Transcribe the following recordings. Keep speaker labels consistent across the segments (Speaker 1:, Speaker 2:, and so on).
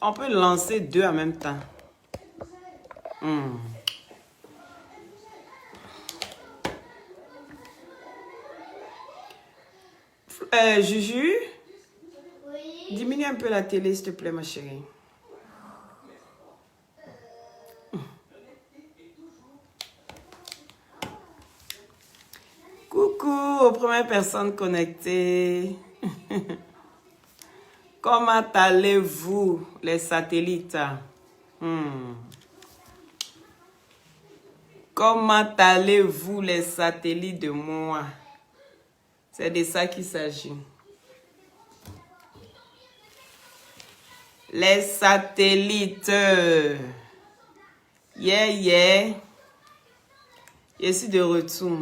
Speaker 1: On peut lancer deux en même temps. Juju, oui. Diminue un peu la télé, s'il te plaît, ma chérie. Coucou aux premières personnes connectées. Comment allez-vous, les satellites? Comment allez-vous, les satellites de moi? C'est de ça qu'il s'agit. Les satellites. Yeah. Je suis de retour.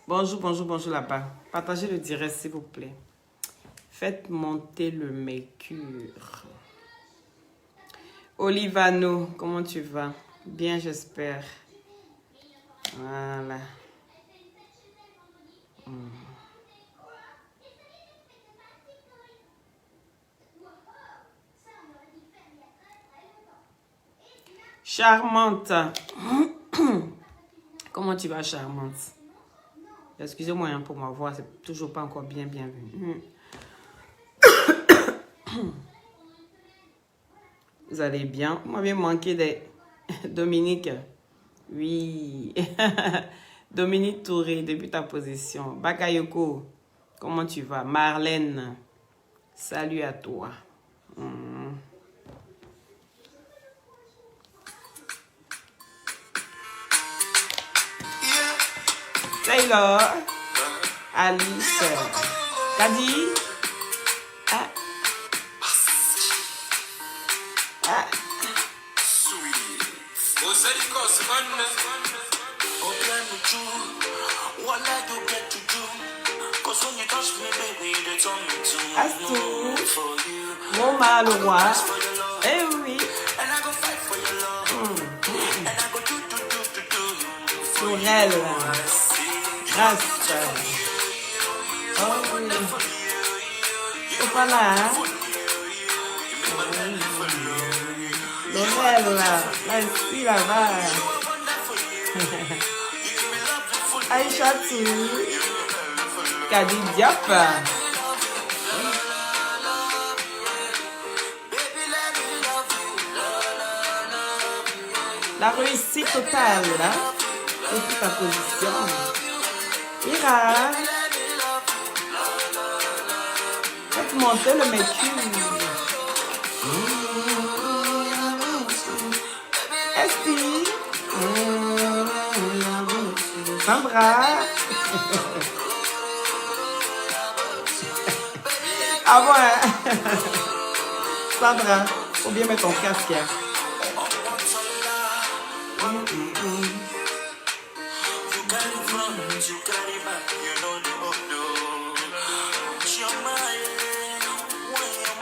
Speaker 1: Bonjour là-bas. Partagez le direct, s'il vous plaît. Faites monter le mercure. Olivano, comment tu vas? Bien, j'espère. Voilà. Charmante. Comment tu vas, charmante? Excusez-moi pour ma voix, c'est toujours pas encore bien vu. Vous allez bien? Vous m'avez manqué des... Dominique. Oui. Dominique Touré, depuis ta position. Bakayoko, comment tu vas? Marlène, salut à toi. Taylor, Alice, Kadi. Astou, mon mal au roi. Eh oui. Tourelle. Grâce. Oh oui. C'est pas là, hein? Tourelle, là, ici, là-bas. Aïcha, tu. Kadi Diop. La réussite totale, là. C'est ta position. Ira. Faites monter le mercure. Esti. Sandra. Ah bon, hein? Sandra, faut bien mettre ton casque. Hein?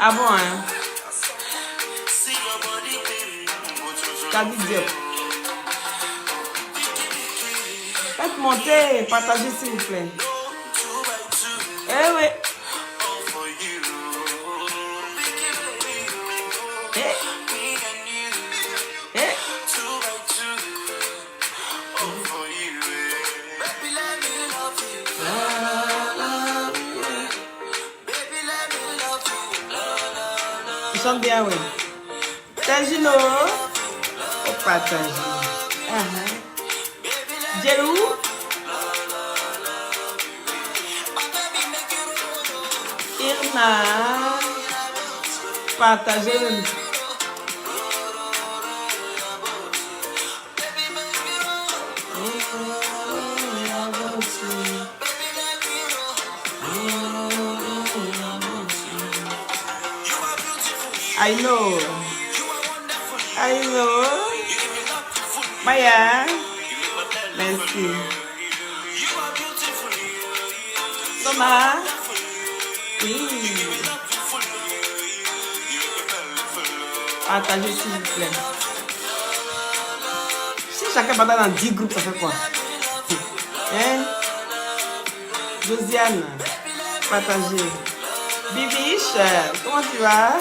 Speaker 1: Ah bon, hein? Kadi Diop. Faites monter, partagez s'il vous plaît. Eh oui. Chante bien, oui. Tangino. Oh, pas Tangino. Djelou. Irma. Partagez. I know. Maya. Merci. Soma. Oui. Partagez s'il vous plaît. Si chacun partage dans 10 groupes, ça fait quoi? Hein? Josiane. Partagez. Bibiche, comment tu vas?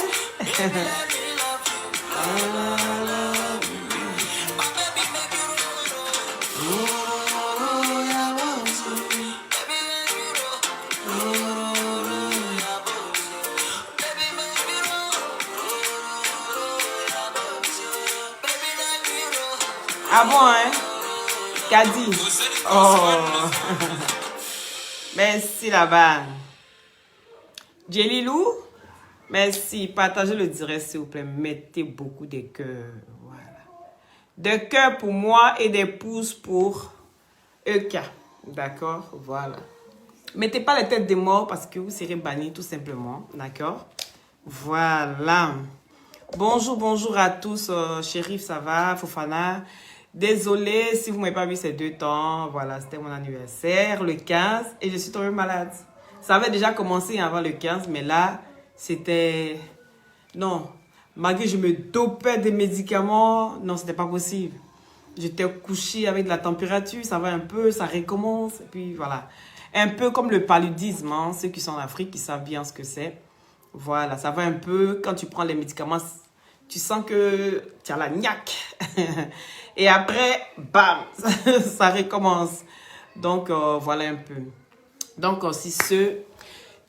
Speaker 1: Ah bon, hein? Kadi. Oh. Merci là-bas. Jelilou. Merci. Partagez le direct, s'il vous plaît. Mettez beaucoup de cœurs. Voilà. De cœurs pour moi et des pouces pour EK. D'accord? Voilà. Mettez pas les têtes des morts parce que vous serez bannis tout simplement. D'accord? Voilà. Bonjour, bonjour à tous. Chérif, ça va? Fofana. Désolée si vous ne m'avez pas vu ces 2 temps. Voilà, c'était mon anniversaire, le 15. Et je suis tombée malade. Ça avait déjà commencé avant le 15, mais là, c'était... Non, malgré que je me dopais des médicaments, non, c'était pas possible. J'étais couchée avec de la température, ça va un peu, ça recommence. Et puis voilà. Un peu comme le paludisme, hein. Ceux qui sont en Afrique, qui savent bien ce que c'est. Voilà, ça va un peu. Quand tu prends les médicaments, tu sens que tu as la niaque. Et après, bam, ça recommence. Donc, voilà un peu. Donc, si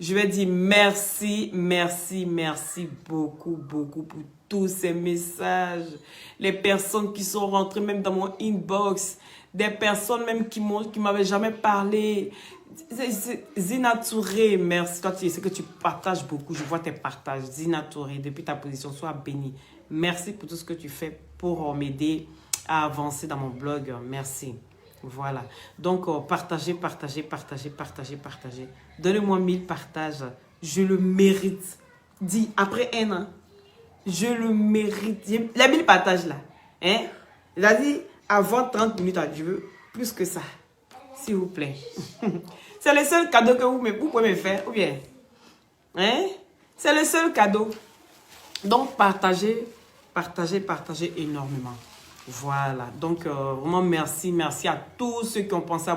Speaker 1: je vais dire merci, merci, merci beaucoup, beaucoup pour tous ces messages. Les personnes qui sont rentrées même dans mon inbox. Des personnes même qui m'avaient jamais parlé. Zina Touré, merci. Toi, tu sais que tu partages beaucoup. Je vois tes partages. Zina Touré, depuis ta position, sois béni. Merci pour tout ce que tu fais pour m'aider à avancer dans mon blog. Merci. Voilà. Donc, partagez, partagez, partagez, partagez, partagez. Donnez-moi 1000 partages. Je le mérite. Dis, après un an, je le mérite. Les 1000 partages là. Hein? C'est-à-dire, avant 30 minutes, je veux plus que ça. S'il vous plaît. C'est le seul cadeau que vous pouvez me faire. Ou bien? Hein? C'est le seul cadeau. Donc, partagez, partagez, partagez énormément. Voilà. Donc, vraiment, merci. Merci à tous ceux qui ont pensé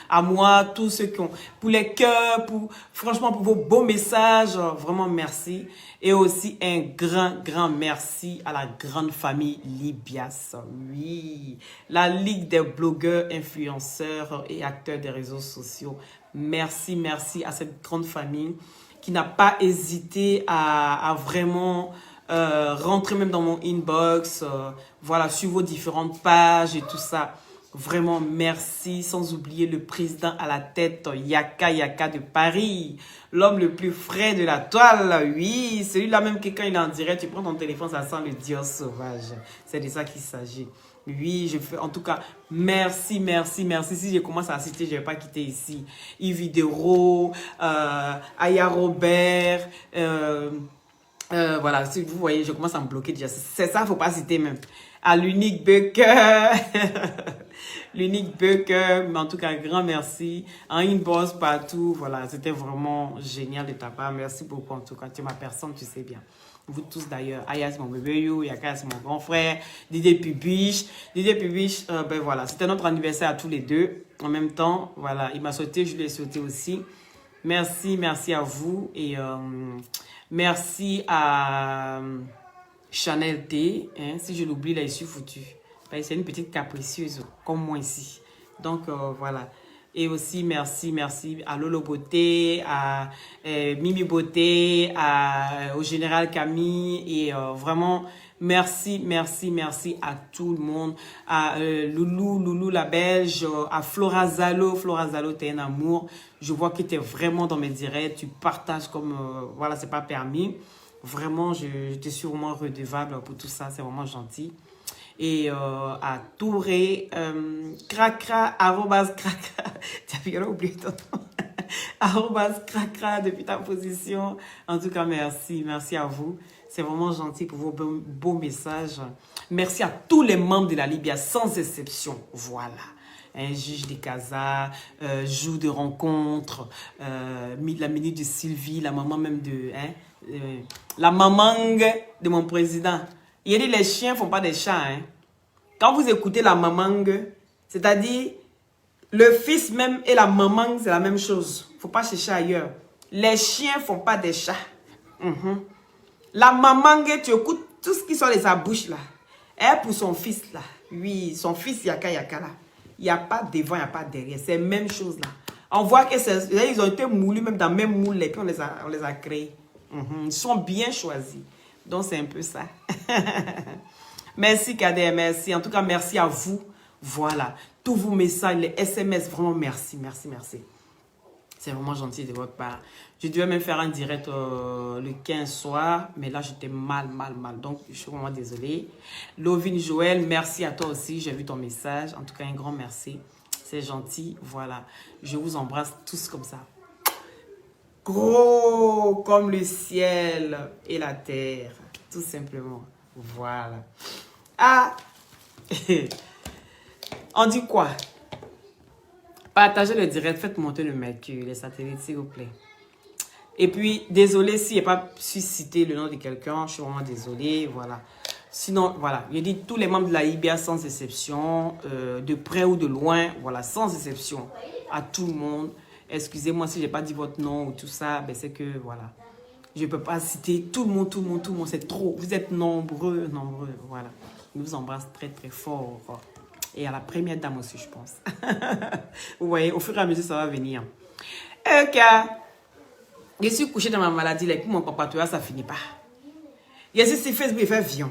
Speaker 1: à moi, tous ceux qui ont... Pour les cœurs, franchement, pour vos beaux messages. Vraiment, merci. Et aussi, un grand, grand merci à la grande famille Libias. Oui. La Ligue des blogueurs, influenceurs et acteurs des réseaux sociaux. Merci, merci à cette grande famille qui n'a pas hésité à vraiment... rentrer même dans mon inbox, voilà, sur vos différentes pages et tout ça. Vraiment, merci. Sans oublier le président à la tête, Yaka de Paris. L'homme le plus frais de la toile. Oui, celui-là même que quand il est en direct, tu prends ton téléphone, ça sent le dios sauvage. C'est de ça qu'il s'agit. Oui, je fais, en tout cas, merci, merci, merci. Si je commence à citer, je ne vais pas quitter ici. Yves Videro, Aya Robert, voilà, si vous voyez, je commence à me bloquer déjà. C'est ça, il ne faut pas citer même. À l'unique Bucker. L'unique Bucker. Mais en tout cas, grand merci. En inbox partout. Voilà, c'était vraiment génial de ta part. Merci beaucoup en tout cas. Tu es ma personne, tu sais bien. Vous tous d'ailleurs. Aya, c'est mon bébé, Yaka, c'est mon grand frère. Didier Pubiche. Didier Pubiche, ben voilà, c'était notre anniversaire à tous les deux. En même temps, voilà, il m'a sauté, je lui ai sauté aussi. Merci, merci à vous. Et... merci à Chanel T. Hein, si je l'oublie, là, je suis foutu. C'est une petite capricieuse, comme moi ici. Donc, voilà. Et aussi, merci, merci à Lolo Beauté, à Mimi Beauté, au Général Camille. Et vraiment, merci, merci, merci à tout le monde. À Loulou la Belge, à Flora Zalo. Flora Zalo, t'es un amour. Je vois que tu es vraiment dans mes directs. Tu partages comme... voilà, c'est pas permis. Vraiment, je te suis vraiment redevable pour tout ça. C'est vraiment gentil. Et à Touré, cracra, arrobas cracra. Tu as bien oublié ton nom. Arrobas cracra depuis ta position. En tout cas, merci. Merci à vous. C'est vraiment gentil pour vos beaux messages. Merci à tous les membres de la Libya, sans exception. Voilà. Un juge des Casas, jour de rencontre, la minute de Sylvie, la maman même de... la maman de mon président. Il a dit les chiens ne font pas des chats. Hein. Quand vous écoutez la maman, c'est-à-dire le fils même et la maman, c'est la même chose. Il ne faut pas chercher ailleurs. Les chiens font pas des chats. La maman, tu écoutes tout ce qui sort de sa bouche là. Elle pour son fils là. Oui, son fils Yaka Yaka là. Il n'y a pas devant, il n'y a pas derrière. C'est la même chose là. On voit qu'ils ont été moulus même dans le même moule et puis on les a créés. Ils sont bien choisis. Donc c'est un peu ça. Merci Kader, merci. En tout cas, merci à vous. Voilà. Tous vos messages, les SMS, vraiment merci, merci, merci. C'est vraiment gentil de votre part. Je devais même faire un direct le 15 soir, mais là j'étais mal. Donc je suis vraiment désolée. Lovine Joël, merci à toi aussi. J'ai vu ton message. En tout cas, un grand merci. C'est gentil. Voilà. Je vous embrasse tous comme ça. Gros comme le ciel et la terre. Tout simplement. Voilà. Ah. On dit quoi? Partagez le direct, faites monter le mercure, les satellites, s'il vous plaît. Et puis, désolé s'il n'y a pas su citer le nom de quelqu'un, je suis vraiment désolé, voilà. Sinon, voilà, je dis tous les membres de la IBA sans exception, de près ou de loin, voilà, sans exception, à tout le monde. Excusez-moi si je n'ai pas dit votre nom ou tout ça, ben c'est que, voilà, je ne peux pas citer tout le monde, c'est trop. Vous êtes nombreux, voilà. Je vous embrasse très, très fort. Et à la première dame aussi, je pense. Vous voyez, au fur et à mesure, ça va venir. Ok. Je suis couché dans ma maladie, là, et puis mon papa, tu vois, ça finit pas. Je suis sur Facebook, il fait vion.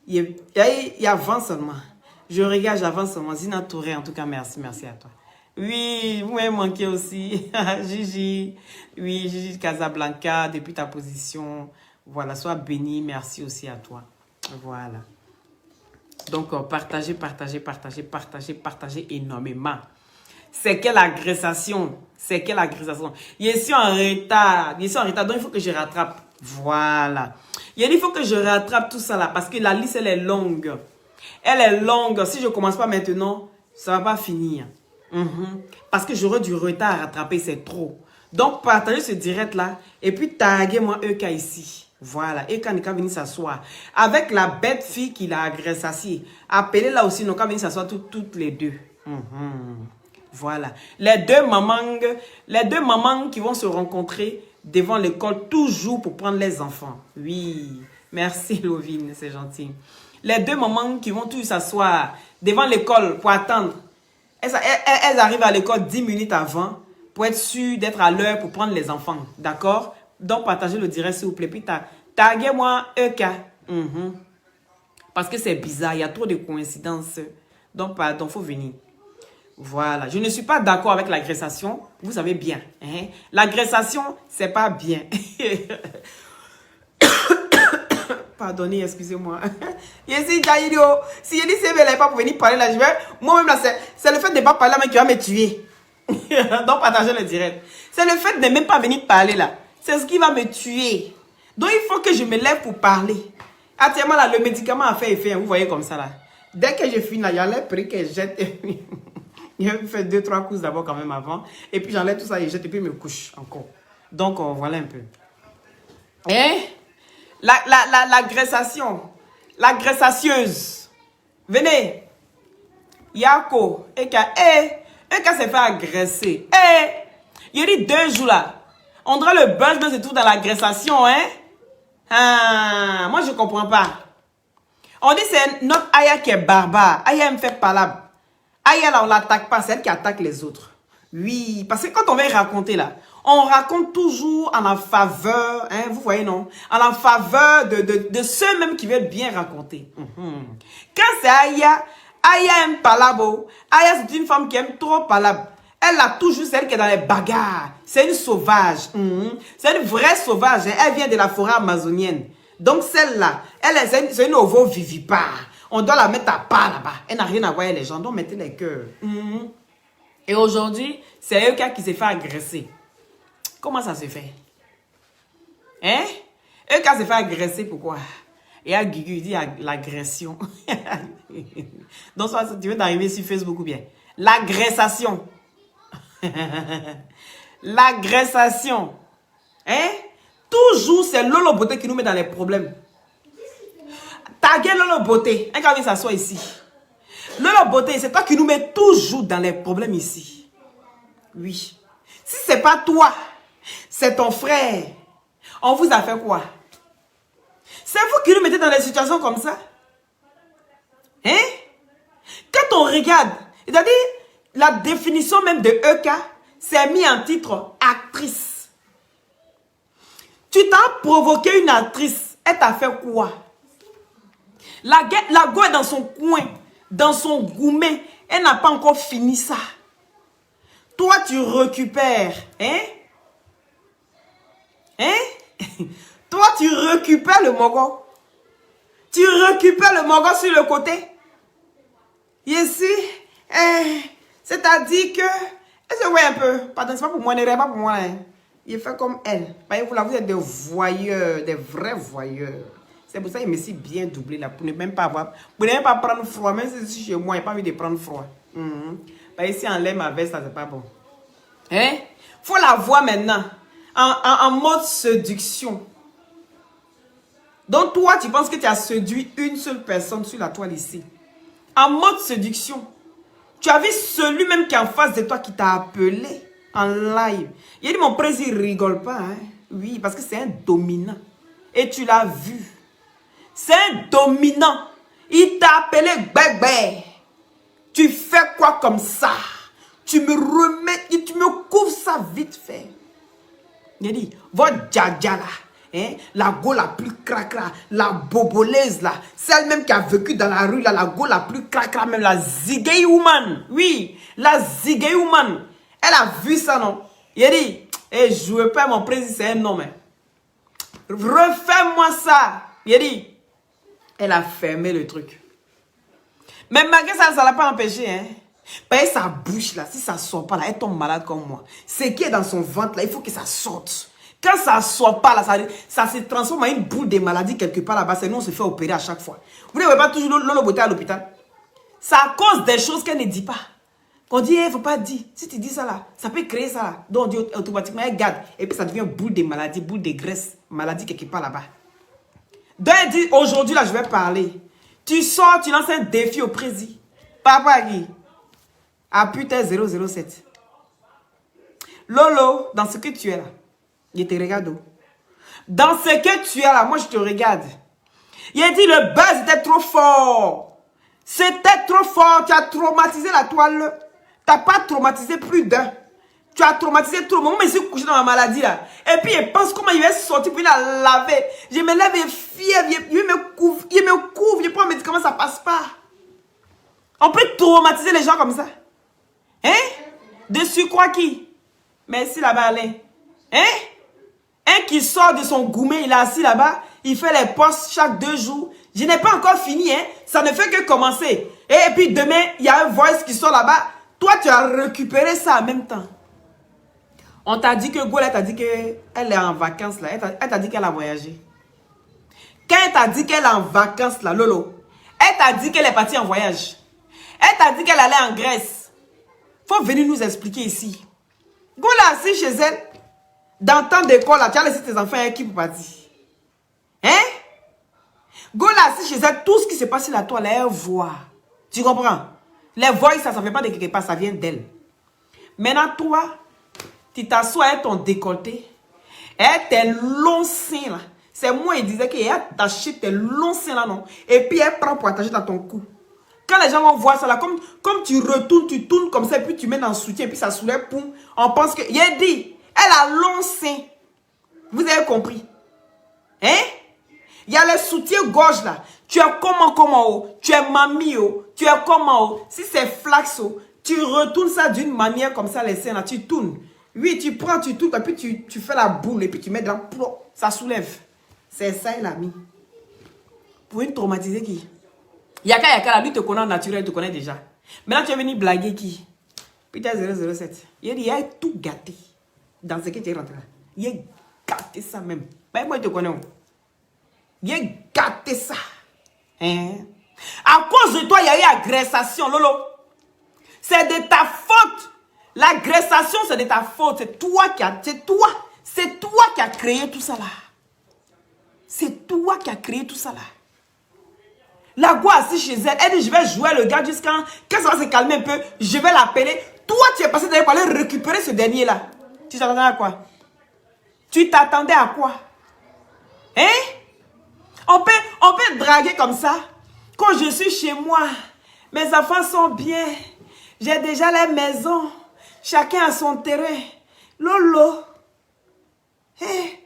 Speaker 1: Il y a 20 seulement. Je regarde, j'avance seulement. Zina Touré, en tout cas, merci à toi. Oui, vous m'avez manqué aussi. Gigi. Oui, Gigi Casablanca, depuis ta position. Voilà, sois béni. Merci aussi à toi. Voilà. Donc, partagez énormément. C'est quelle agressation. C'est quelle agressation. Je suis en retard. Donc il faut que je rattrape. Voilà. Il faut que je rattrape tout ça là. Parce que la liste, elle est longue. Elle est longue. Si je ne commence pas maintenant, ça ne va pas finir. Parce que j'aurai du retard à rattraper. C'est trop. Donc, partagez ce direct là. Et puis, taguez-moi Eka ici. Voilà, et quand il va venir s'asseoir avec la bête fille qui l'a agressé, appelez-la aussi, donc quand venir s'asseoir toutes les deux. Voilà, les deux mamans qui vont se rencontrer devant l'école toujours pour prendre les enfants. Oui, merci Lovine, c'est gentil. Les deux mamans qui vont tous s'asseoir devant l'école pour attendre. Elles arrivent à l'école 10 minutes avant pour être sûres d'être à l'heure pour prendre les enfants. D'accord? Donc, partagez le direct, s'il vous plaît. Puis, taguez-moi EK. Parce que c'est bizarre. Il y a trop de coïncidences. Donc, pardon, il faut venir. Voilà. Je ne suis pas d'accord avec l'agressation. Vous savez bien. Hein? L'agressation, c'est pas bien. Pardonnez, excusez-moi. Si je dis c'est elle n'est pas pour venir parler là, je vais... Moi-même, là, c'est le fait de ne pas parler là qui va me tuer. Donc, partagez le direct. C'est le fait de ne même pas venir parler là. C'est ce qui va me tuer. Donc, il faut que je me lève pour parler. Actuellement, là, le médicament a fait effet. Vous voyez comme ça, là. Dès que je finis, là, il y a les prix que je jette. Je fais 2-3 courses d'abord quand même avant. Et puis, j'enlève tout ça et je jette et puis je me couche encore. Donc, voilà un peu. Hein? L'agressation. L'agressatieuse. Venez. Yako. Eka s'est fait agresser. Il y a dit 2 jours, là. On dirait le buzz se trouve dans l'agressation, hein? Ah, moi, je ne comprends pas. On dit c'est notre Aya qui est barbare. Aya me fait palabre. Aya, là, on ne l'attaque pas. C'est elle qui attaque les autres. Oui, parce que quand on va raconter, là, on raconte toujours en la faveur, hein, vous voyez, non? En la faveur de ceux-mêmes qui veulent bien raconter. Quand c'est Aya aime palabre. Aya, c'est une femme qui aime trop palabre. Elle a toujours celle qui est dans les bagarres. C'est une sauvage. C'est une vraie sauvage. Hein. Elle vient de la forêt amazonienne. Donc celle-là, c'est une ovovivipare. On doit la mettre à part là-bas. Elle n'a rien à voir avec les gens. Donc mettez les cœurs. Et aujourd'hui, c'est Eka qui s'est fait agresser. Comment ça se fait? Hein? Eka s'est fait agresser, pourquoi? Et à Guigui, il dit l'agression. Donc ça, tu veux d'arriver sur Facebook ou bien? L'agressation. L'agressation. Hein? Toujours, c'est Lolo Beauté qui nous met dans les problèmes. Taguez Lolo Beauté. Un gars vient s'asseoir ici. Lolo Beauté, c'est toi qui nous mets toujours dans les problèmes ici. Oui. Si c'est pas toi, C'est ton frère. On vous a fait quoi? C'est vous qui nous mettez dans des situations comme ça? Hein? Quand on regarde, c'est-à-dire la définition même de EK, c'est mis en titre actrice. Tu t'as provoqué une actrice, elle t'a fait quoi? La go est dans son coin, dans son gourmet, elle n'a pas encore fini ça. Toi, tu récupères, hein? Hein? Toi, tu récupères le mogo. Tu récupères le mogo sur le côté. Ici, c'est-à-dire que... Elle se voit un peu. Pardon, c'est pas pour moi, ne pas pour moi. Hein. Il fait comme elle. Voyez-vous là, vous êtes des voyeurs, des vrais voyeurs. C'est pour ça qu'il me suis bien doublé là, pour ne même pas avoir... Pour ne même pas prendre froid, même si chez moi, il n'y a pas envie de prendre froid. Ici, en l'air, ma veste, ça, c'est pas bon. Hein? Faut la voir maintenant. En mode séduction. Donc toi, tu penses que tu as séduit une seule personne sur la toile ici. En mode séduction. Tu as vu celui même qui est en face de toi qui t'a appelé en live. Il a dit mon président rigole pas. Hein? Oui, parce que c'est un dominant. Et tu l'as vu. C'est un dominant. Il t'a appelé bébé. Tu fais quoi comme ça? Tu me remets, tu me couvres ça vite fait. Il a dit, votre djadja là, hein, la go la plus cracra, la bobolaise là, celle même qui a vécu dans la rue là, la go la plus cracra, même la zigay woman, oui, la zigay woman, elle a vu ça non? Il a dit, hey, jouez pas mon président, c'est un homme. Hein. Refais-moi ça. Il a dit, elle a fermé le truc. Mais malgré ça, ça ne l'a pas empêché, hein. Parce que sa bouche là, si ça ne sort pas là, elle tombe malade comme moi. Ce qui est dans son ventre là, il faut que ça sorte. Quand ça ne sort pas là, ça se transforme en une boule de maladie quelque part là-bas. C'est nous, on se fait opérer à chaque fois. Vous ne voyez pas toujours Lolo Beauté à l'hôpital. C'est à cause des choses qu'elle ne dit pas. Qu'on dit, il ne faut pas dire. Si tu dis ça là, ça peut créer ça là. Donc on dit automatiquement, elle garde. Et puis ça devient boule de maladie, boule de graisse, maladie quelque part là-bas. Donc elle dit, aujourd'hui là, je vais parler. Tu sors, tu lances un défi au président. Papa Guy. Appuie tes 007. Lolo, dans ce que tu es là, je te regarde. Dans ce que tu es là, moi je te regarde. Il a dit le buzz était trop fort. C'était trop fort. Tu as traumatisé la toile. Tu n'as pas traumatisé plus d'un. Tu as traumatisé tout le monde. Moi, je suis couché dans ma maladie là. Et puis, il pense comment il va sortir pour la laver. Je me lève et fièvre. Il me couvre. Je prends un médicament, ça passe pas. On peut traumatiser les gens comme ça. Hein? Dessus quoi qui? Merci là-bas, Alain. Hein? Un qui sort de son gourmet, il est assis là-bas. Il fait les postes chaque 2 jours. Je n'ai pas encore fini, hein? Ça ne fait que commencer. Et puis demain, il y a un voice qui sort là-bas. Toi, tu as récupéré ça en même temps. On t'a dit que Gola t'a dit qu'elle est en vacances là. Elle t'a dit qu'elle a voyagé. Quand elle t'a dit qu'elle est en vacances là, Lolo, elle t'a dit qu'elle est partie en voyage. Elle t'a dit qu'elle allait en Grèce. Faut venir nous expliquer ici. Gola assis chez elle, dans temps d'école là, tu as laissé tes enfants à qui pour partir? Hein? Gola assis chez elle, tout ce qui se passe sur la toile, elle voit. Tu comprends? Les voix, ça ne vient pas de quelque part, ça vient d'elle. Maintenant, toi, tu t'assois avec ton décolleté, et tes longs seins là. C'est moi, il disait qu'elle a attaché tes longs seins là, non? Et puis elle prend pour attacher dans ton cou. Quand les gens vont voir ça là, comme tu retournes, tu tournes comme ça, et puis tu mets dans le soutien, et puis ça soulève, poum. On pense que, il a dit, elle a long sein. Vous avez compris? Hein? Il y a le soutien-gorge là. Tu es comment, tu es mamie, tu es comment, si c'est flaxo, tu retournes ça d'une manière comme ça, les seins là, tu tournes. Oui, tu prends, tu tournes, et puis tu fais la boule, et puis tu mets dans, ça soulève. C'est ça, il a mis. Pour une traumatisée qui? Yaka, la lui te connaît en naturel, te connaît déjà. Maintenant, tu es venu blaguer qui? Putain 007. Il a tout gâté. Dans ce que tu es rentré là. Il a gâté ça même. Mais moi, je te connais. Il a gâté ça. Hein? À cause de toi, il y a eu agressation, Lolo. C'est de ta faute. L'agressation, c'est de ta faute. C'est toi qui as créé tout ça là. C'est toi qui as créé tout ça là. La go assise chez elle, elle dit je vais jouer le gars jusqu'à quand ça va se calmer un peu, je vais l'appeler. Toi tu es passé derrière pour aller récupérer ce dernier là. Tu t'attendais à quoi? Tu t'attendais à quoi? Hein? On peut draguer comme ça. Quand je suis chez moi, mes enfants sont bien. J'ai déjà la maison. Chacun a son terrain. Lolo. Hey,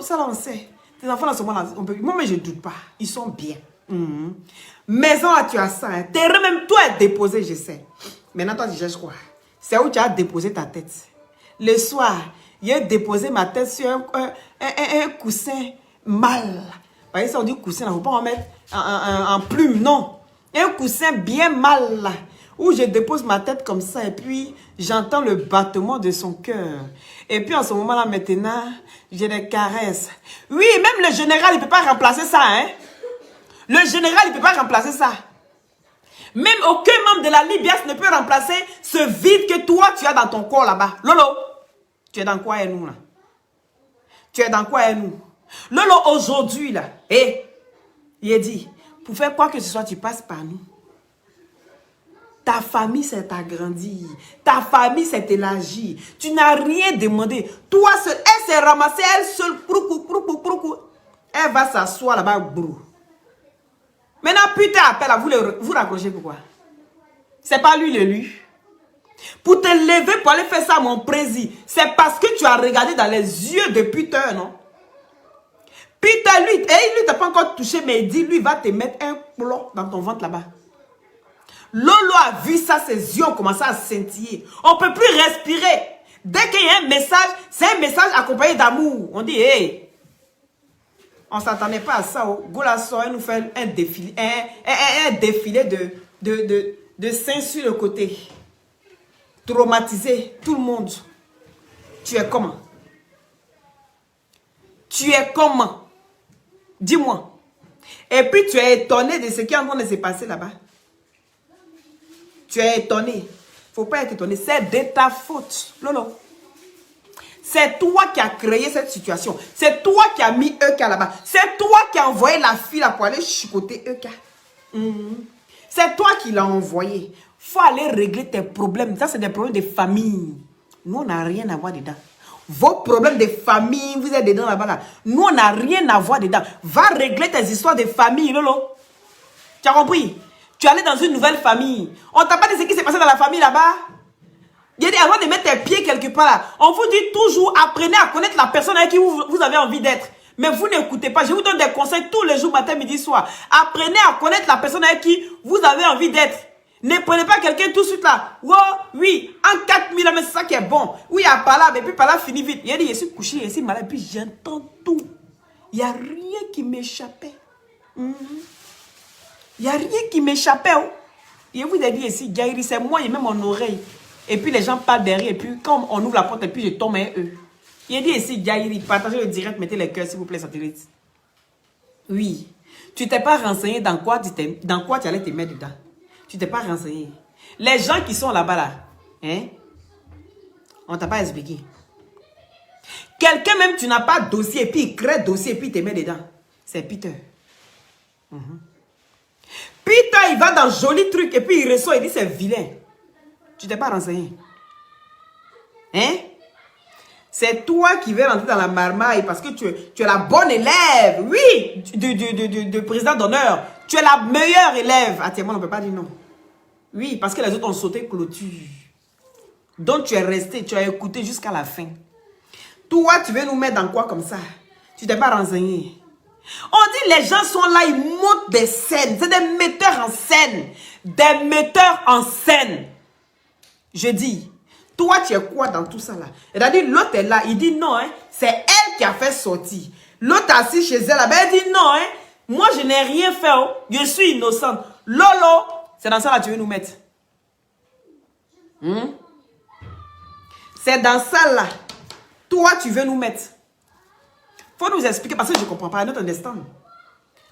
Speaker 1: ça là on sait. Tes enfants là sont là. Moi mais je ne doute pas. Ils sont bien. Maison là tu as ça. Hein. Terrain même toi est déposé, je sais. Maintenant toi tu cherches quoi? C'est où tu as déposé ta tête. Le soir, j'ai déposé ma tête sur un coussin mal. Par exemple, on dit coussin, il ne faut pas en mettre en plume, non. Un coussin bien mal, là, où je dépose ma tête comme ça, et puis j'entends le battement de son cœur. Et puis en ce moment-là, maintenant, j'ai des caresses. Oui, même le général, il ne peut pas remplacer ça, hein. Le général, il ne peut pas remplacer ça. Même aucun membre de la Libias ne peut remplacer ce vide que toi, tu as dans ton corps là-bas. Lolo, tu es dans quoi et nous, là? Tu es dans quoi et nous? Lolo, aujourd'hui, là, il a dit, pour faire quoi que ce soit, tu passes par nous. Ta famille s'est agrandie. Ta famille s'est élargie. Tu n'as rien demandé. Toi seul, elle s'est ramassée, elle seule. Elle va s'asseoir là-bas, brou. Maintenant, putain, appelle, vous raccrochez pourquoi? C'est pas lui l'élu. Pour te lever, pour aller faire ça à mon président, c'est parce que tu as regardé dans les yeux de Peter, non? Peter, lui, lui t'a pas encore touché, mais il dit, lui, va te mettre un plomb dans ton ventre là-bas. Lolo a vu ça, ses yeux ont commencé à scintiller. On ne peut plus respirer. Dès qu'il y a un message, c'est un message accompagné d'amour. On dit, hey, on ne s'attendait pas à ça. Oh. Golasso, elle nous fait un défilé, un défilé de seins sur le côté. Traumatiser tout le monde. Tu es comment? Tu es comment? Dis-moi. Et puis tu es étonné de ce qui est en train de se passer là-bas. Tu es étonné. Il ne faut pas être étonné. C'est de ta faute. Lolo. C'est toi qui as créé cette situation. C'est toi qui as mis EK là-bas. C'est toi qui as envoyé la fille là pour aller chicoter EK. C'est toi qui l'as envoyé. Il faut aller régler tes problèmes. Ça, c'est des problèmes de famille. Nous, on n'a rien à voir dedans. Vos problèmes de famille, vous êtes dedans là-bas. Là. Nous, on n'a rien à voir dedans. Va régler tes histoires de famille, Lolo. Tu as compris? Tu es allé dans une nouvelle famille. On t'a pas dit ce qui s'est passé dans la famille là-bas. Il a dit avant de mettre tes pieds quelque part là. On vous dit toujours, apprenez à connaître la personne avec qui vous avez envie d'être. Mais vous n'écoutez pas. Je vous donne des conseils tous les jours, matin, midi, soir. Apprenez à connaître la personne avec qui vous avez envie d'être. Ne prenez pas quelqu'un tout de suite là. Oh, oui, en 4000 ans, mais c'est ça qui est bon. Oui, à par là, mais puis par là, fini vite. Il a dit, je suis couché, je suis malade, puis j'entends tout. Il n'y a rien qui m'échappait. Il n'y a rien qui m'échappait. Oh. Je vous ai dit ici, Gaïri, c'est moi, il met mon oreille. Et puis les gens parlent derrière, et puis quand on ouvre la porte, et puis je tombe à eux. Il a dit ici, Gaïri, partagez le direct, mettez les cœurs, s'il vous plaît, satellite. Oui. Tu t'es pas renseigné dans quoi tu allais te mettre dedans. Tu t'es pas renseigné. Les gens qui sont là-bas, là, hein, on t'a pas expliqué. Quelqu'un même, tu n'as pas de dossier, et puis il crée dossier, et puis il te met dedans. C'est Peter. Peter, il va dans joli truc, et puis il ressort, il dit c'est vilain. Tu t'es pas renseigné. Hein? C'est toi qui veux rentrer dans la marmaille parce que tu es la bonne élève. Oui, du président d'honneur. Tu es la meilleure élève. Actuellement, on ne peut pas dire non. Oui, parce que les autres ont sauté clôture. Donc, tu es resté, tu as écouté jusqu'à la fin. Toi, tu veux nous mettre dans quoi comme ça? Tu t'es pas renseigné. On dit les gens sont là, ils montent des scènes. C'est des metteurs en scène. Des metteurs en scène. Je dis, toi, tu es quoi dans tout ça là? C'est-à-dire, l'autre est là, il dit non, hein, c'est elle qui a fait sortir. L'autre assis chez elle là-bas, elle dit non, hein, moi je n'ai rien fait, oh, je suis innocente. Lolo, c'est dans ça là que tu veux nous mettre. C'est dans ça là, toi tu veux nous mettre. Faut nous expliquer parce que je ne comprends pas. I don't understand.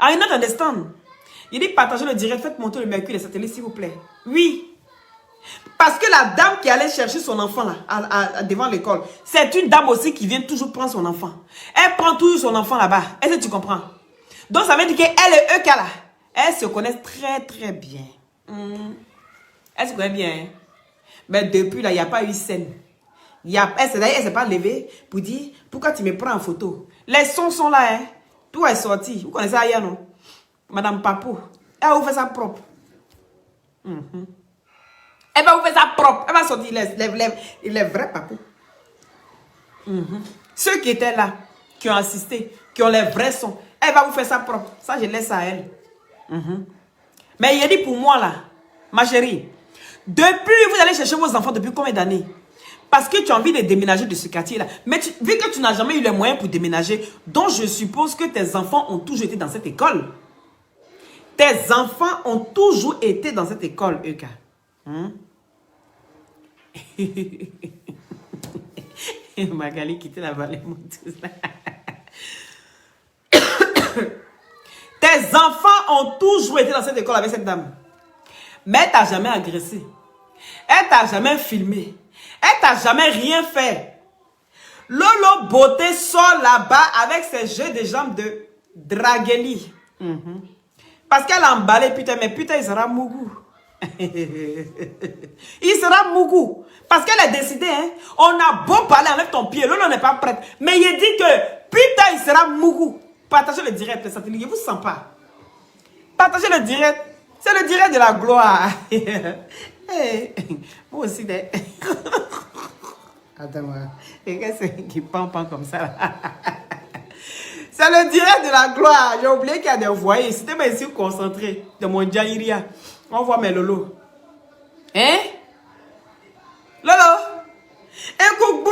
Speaker 1: I don't understand. Il dit partagez le direct, faites monter le mercure, les satellites s'il vous plaît. Oui. Parce que la dame qui allait chercher son enfant là, devant l'école, c'est une dame aussi qui vient toujours prendre son enfant. Elle prend toujours son enfant là-bas. Est-ce que tu comprends? Donc ça veut dire qu'elle et eux là, elles se connaissent très très bien. Elles se connaissent bien. Hein? Mais depuis là, il n'y a pas eu scène. Elle s'est pas levée pour dire, pourquoi tu me prends en photo? Les sons sont là, hein. Tout est sorti. Vous connaissez Aya, non? Madame Papou. Elle va vous faire ça propre. Elle va vous faire ça propre. Elle va sortir les vrais papous. Ceux qui étaient là, qui ont assisté, qui ont les vrais sons, elle va vous faire ça propre. Ça, je laisse à elle. Mais il a dit pour moi, là, ma chérie, depuis, vous allez chercher vos enfants depuis combien d'années? Parce que tu as envie de déménager de ce quartier-là. Mais vu que tu n'as jamais eu les moyens pour déménager, donc je suppose que tes enfants ont toujours été dans cette école. Tes enfants ont toujours été dans cette école, Euka. Magali quitte la vallée. Tes enfants ont toujours été dans cette école avec cette dame. Mais elle t'a jamais agressé. Elle t'a jamais filmé. Elle t'a jamais rien fait. Lolo Beauté sort là-bas avec ses jeux de jambes de Dragueli. Parce qu'elle a emballé, putain, mais putain, il sera mougou. Il sera mougou. Parce qu'elle a décidé, hein. On a beau parler, enlève ton pied. Lolo n'est pas prête. Mais il dit que, putain, il sera mougou. Partagez le direct, les satellites. Je ne vous sens pas. Partagez le direct. C'est le direct de la gloire. Hey, moi aussi, attends-moi. Qu'est-ce qui pend comme ça là? C'est le direct de la gloire. J'ai oublié qu'il y a des voyés. C'était même ici concentré de mon Djaïria. On voit mes Lolo. Hein? Lolo? Un coucou.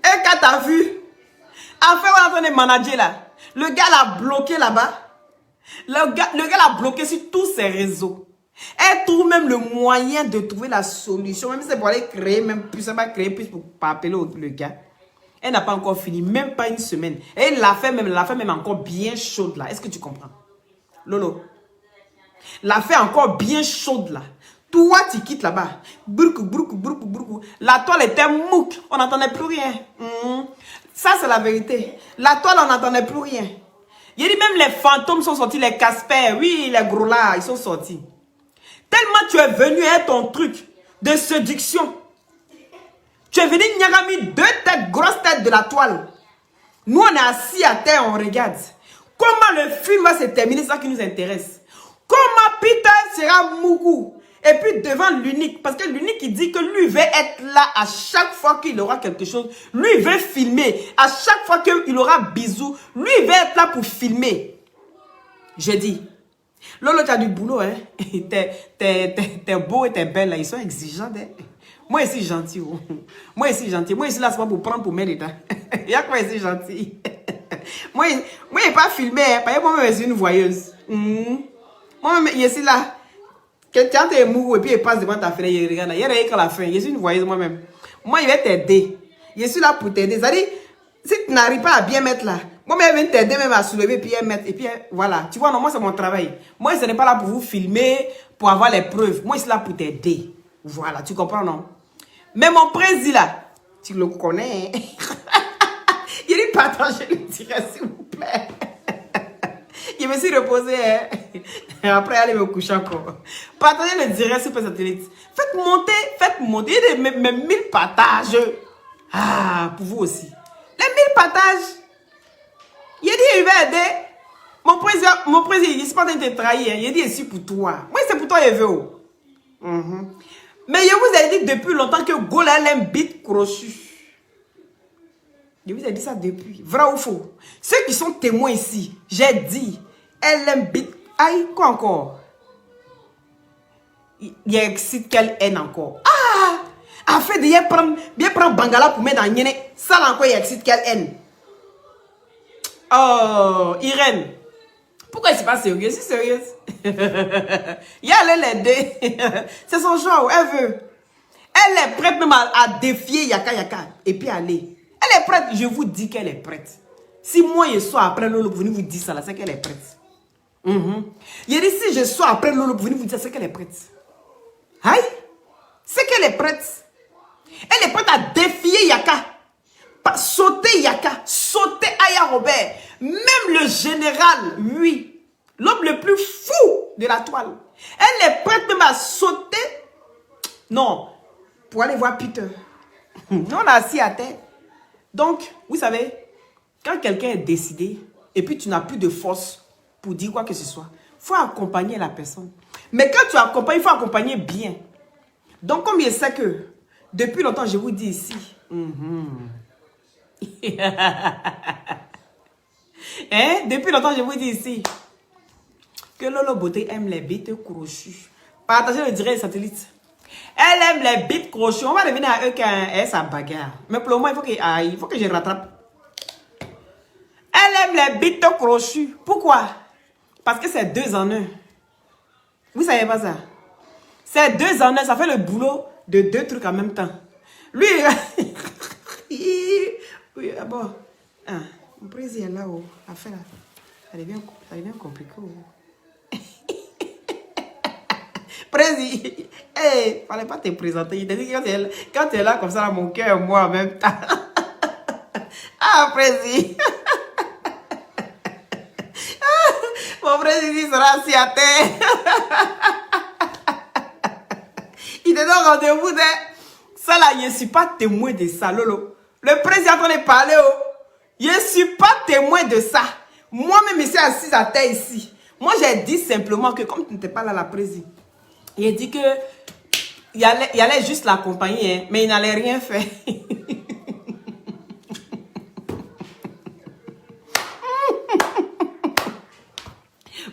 Speaker 1: Et quand t'as vu? Enfin, on est en train de manager là. Le gars l'a bloqué là-bas. Le gars l'a bloqué sur tous ses réseaux. Elle trouve même le moyen de trouver la solution. Même si c'est pour aller créer, même plus, elle va créer plus pour appeler le gars. Elle n'a pas encore fini, même pas une semaine. Et elle l'a fait même encore bien chaude là. Est-ce que tu comprends? Lolo. L'a fait encore bien chaude là. Toi, tu quittes là-bas. Broukou, broukou, broukou, broukou. La toile était mouque. On n'entendait plus rien. Ça, c'est la vérité. La toile, on n'entendait plus rien. Il dit même les fantômes sont sortis, les Casper. Oui, les gros là, ils sont sortis. Tellement tu es venu à ton truc de séduction. Tu es venu Nyagami, deux têtes, grosses têtes de la toile. Nous, on est assis à terre, on regarde. Comment le film va se terminer, c'est ça qui nous intéresse. Comment Peter sera mougou. Et puis devant l'unique, parce que l'unique il dit que lui veut être là à chaque fois qu'il aura quelque chose. Lui veut filmer. À chaque fois qu'il aura bisous, lui veut être là pour filmer. Je dis, Lolo, tu as du boulot, hein. T'es beau et t'es belle, là. Ils sont exigeants, hein. Moi, ici, gentil. Oh. Moi, ici, gentil. Moi, ici, là, c'est pas pour prendre pour m'aider. Il y a quoi ici, gentil. Moi, il n'est pas filmé, hein. Parce que moi-même, je suis une voyeuse. Moi-même, ici, là. Quelqu'un t'es mou et puis il passe devant ta fenêtre, il regarde. Il y a rien qu'à la fin. Je suis une voyeuse moi-même. Moi, il va t'aider. Je suis là pour t'aider. C'est-à-dire, si tu n'arrives pas à bien mettre là, moi-même, je viens t'aider même à soulever, puis mettre. Et puis, voilà. Tu vois, non, moi, c'est mon travail. Moi, ce n'est pas là pour vous filmer, pour avoir les preuves. Moi, je suis là pour t'aider. Voilà, tu comprends, non? Mais mon président, là, tu le connais. Il dit, partagez le direct, s'il vous plaît. Je me suis reposé, hein. Après, aller me coucher encore. Partagez le direct sur satellite. Faites monter mes 1000 partages. Ah, pour vous aussi. Les 1000 partages. Il a dit, il va aider. Mon président, il dit, c'est pas de te trahir. Il a dit, c'est pour toi. Moi, c'est pour toi, il veut. Mais je vous ai dit depuis longtemps que Gola aime bite crochu. Je vous ai dit ça depuis. Vrai ou faux? Ceux qui sont témoins ici, j'ai dit, elle aime bite. Aïe, quoi encore? Il y a excite quelle haine encore? Ah! En fait, bien prendre Bangala pour mettre dans Yéné. Ça là encore, il y a excite quelle haine? Oh, Irène. Pourquoi il n'est pas sérieux? C'est sérieuse. Il y a l'aider. C'est son choix, elle veut. Elle est prête même à défier Yaka Yaka. Et puis aller. Elle est prête, je vous dis qu'elle est prête. Si moi je sois après Lolo pour venir vous dire ça, c'est qu'elle est prête. Il dit si je sois après Lolo pour venir vous dire ça, c'est qu'elle est prête. Aïe, c'est qu'elle est prête. Elle est prête à défier Yaka. Sauter Yaka, sauter Aya Robert. Même le général, lui, l'homme le plus fou de la toile. Elle est prête même à sauter. Non, pour aller voir Peter. Nous, on a assis à terre. Donc, vous savez, quand quelqu'un est décidé, et puis tu n'as plus de force pour dire quoi que ce soit, il faut accompagner la personne. Mais quand tu accompagnes, il faut accompagner bien. Donc, comme je sais que, depuis longtemps, je vous dis ici, hein? Depuis longtemps, je vous dis ici, que Lolo Beauté aime les bites crochues. Partagez le direct satellite. Elle aime les bites crochues. On va revenir à eux quand elle sa bagarre. Mais pour le moment, il faut que je rattrape. Elle aime les bites crochues. Pourquoi? Parce que c'est 2 en 1. Vous savez pas ça? C'est 2 en 1. Ça fait le boulot de 2 trucs en même temps. Lui, oui, bon. Ah, mon président est là-haut. Affaire là. Ça devient compliqué. Président, hey, fallait pas te présenter. Il t'a dit quand tu es là comme ça, là, mon cœur, moi en même temps. Ah, président. Mon président sera assis à terre. Il te donne rendez-vous de ça là, je ne suis pas témoin de ça, Lolo. Le président est en train de parler, oh. Je ne suis pas témoin de ça. Moi-même, je suis assise à terre ici. Moi, j'ai dit simplement que comme tu n'étais pas là, la présidente, il a dit que il allait juste l'accompagner, hein, mais il n'allait rien faire.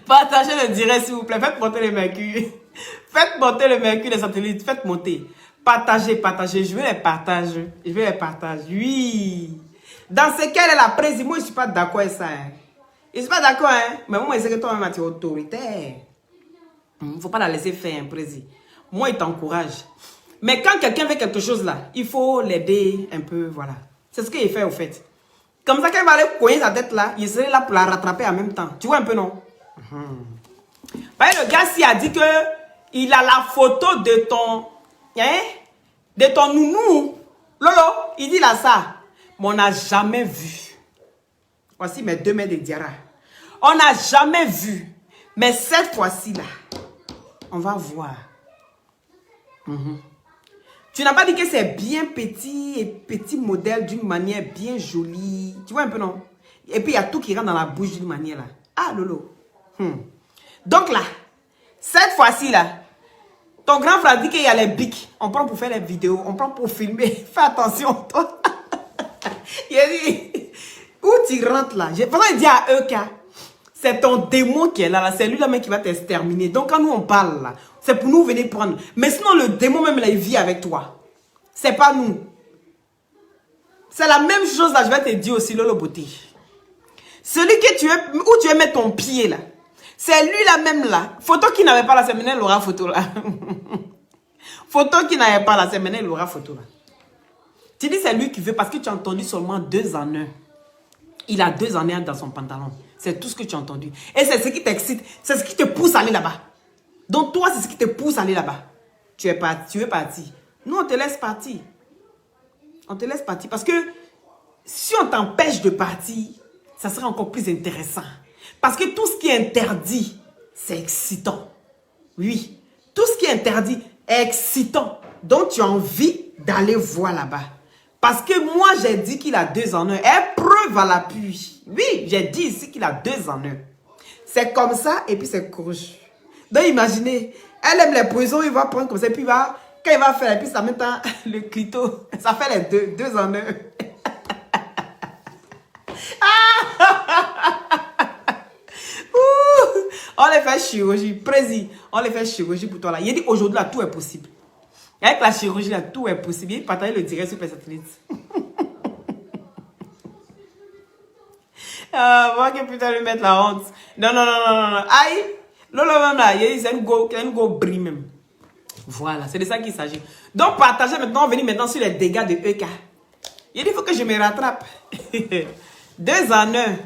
Speaker 1: Partagez le direct, s'il vous plaît. Faites monter le mercure. Faites monter le mercure, les satellites. Faites monter. Partagez. Je veux les partager. Oui. Dans ce cas, elle est la présidente. Moi, je ne suis pas d'accord avec ça. Hein. Je ne suis pas d'accord. Hein. Mais moi, je sais que toi-même, tu es autoritaire. Il ne faut pas la laisser faire, un président. Moi, il t'encourage. Mais quand quelqu'un fait quelque chose là, il faut l'aider un peu. Voilà. C'est ce qu'il fait, au fait. Comme ça, quand il va aller coincer sa tête là, il serait là pour la rattraper en même temps. Tu vois un peu, non? Le gars s'y a dit que il a la photo de ton nounou. Lolo, il dit là ça. Mais on n'a jamais vu. Voici mes 2 mètres de Diarra. On n'a jamais vu. Mais cette fois-ci là, on va voir. Tu n'as pas dit que c'est bien petit et petit modèle d'une manière bien jolie. Tu vois un peu, non? Et puis il y a tout qui rentre dans la bouche d'une manière là. Ah, Lolo. Donc là, cette fois-ci là, ton grand frère dit qu'il y a les bics. On prend pour faire les vidéos, on prend pour filmer. Fais attention, toi. Il a dit, où tu rentres là? Il dit à eux que c'est ton démon qui est là. C'est lui là même qui va t'exterminer. Donc quand nous on parle là, c'est pour nous venir prendre. Mais sinon le démon même là, il vit avec toi. C'est pas nous. C'est la même chose là, je vais te dire aussi, Lolo Beauté. Celui que tu veux, où tu veux mettre ton pied là. C'est lui là même là. Photo qui n'avait pas là, c'est maintenant Laura photo là. Photo qui n'avait pas là, c'est maintenant Laura photo là. Tu dis c'est lui qui veut parce que tu as entendu seulement 2 en 1. Il a 2 en 1 dans son pantalon. C'est tout ce que tu as entendu. Et c'est ce qui t'excite. C'est ce qui te pousse à aller là-bas. Donc toi, c'est ce qui te pousse à aller là-bas. Tu es parti. Nous, on te laisse partir. On te laisse partir. Parce que si on t'empêche de partir, ça sera encore plus intéressant. Parce que tout ce qui est interdit, c'est excitant. Oui, tout ce qui est interdit est excitant. Donc, tu as envie d'aller voir là-bas. Parce que moi, j'ai dit qu'il a 2 en 1. Épreuve à l'appui. Oui, j'ai dit ici qu'il a 2 en 1. C'est comme ça et puis c'est croche. Donc, imaginez, elle aime les poisons, il va prendre comme ça. Et puis, quand il va faire, et puis ça met le clito. Ça fait les 2 en 1. On les fait chirurgie, président. On les fait chirurgie pour toi là. Il dit aujourd'hui là, tout est possible. Avec la chirurgie là, tout est possible. Il partage le direct sur les satellites. Moi que putain lui mettre la honte. Non. Aïe. Lolo même là, il dit c'est une go bris même. Voilà, c'est de ça qu'il s'agit. Donc partagez maintenant, on va venir maintenant sur les dégâts de EK. Il dit il faut que je me rattrape. 2 en 1.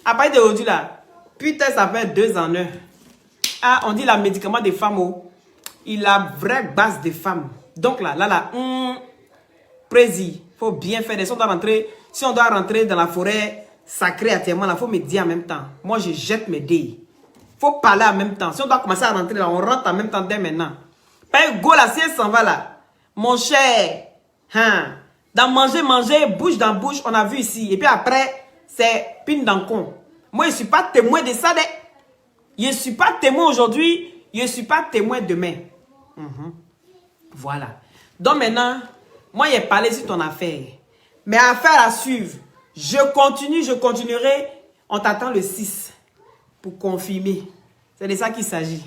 Speaker 1: À partir d'aujourd'hui là. Putain, ça fait 2 en 1. Ah, on dit la médicament des femmes. Oh. Il a vraie base des femmes. Donc là. Président, il faut bien faire. Si on doit rentrer dans la forêt sacrée actuellement, il faut me dire en même temps. Moi, je jette mes dés. Il faut parler en même temps. Si on doit commencer à rentrer là, on rentre en même temps dès maintenant. Pas go là, si elle s'en va là. Mon cher, Dans manger, manger, bouche dans bouche, on a vu ici. Et puis après, c'est pine dans le con. Moi, je ne suis pas témoin de ça. Je ne suis pas témoin aujourd'hui. Je ne suis pas témoin demain. Voilà. Donc maintenant, moi, j'ai parlé sur ton affaire. Mais affaire à suivre. Je continuerai. On t'attend le 6 pour confirmer. C'est de ça qu'il s'agit.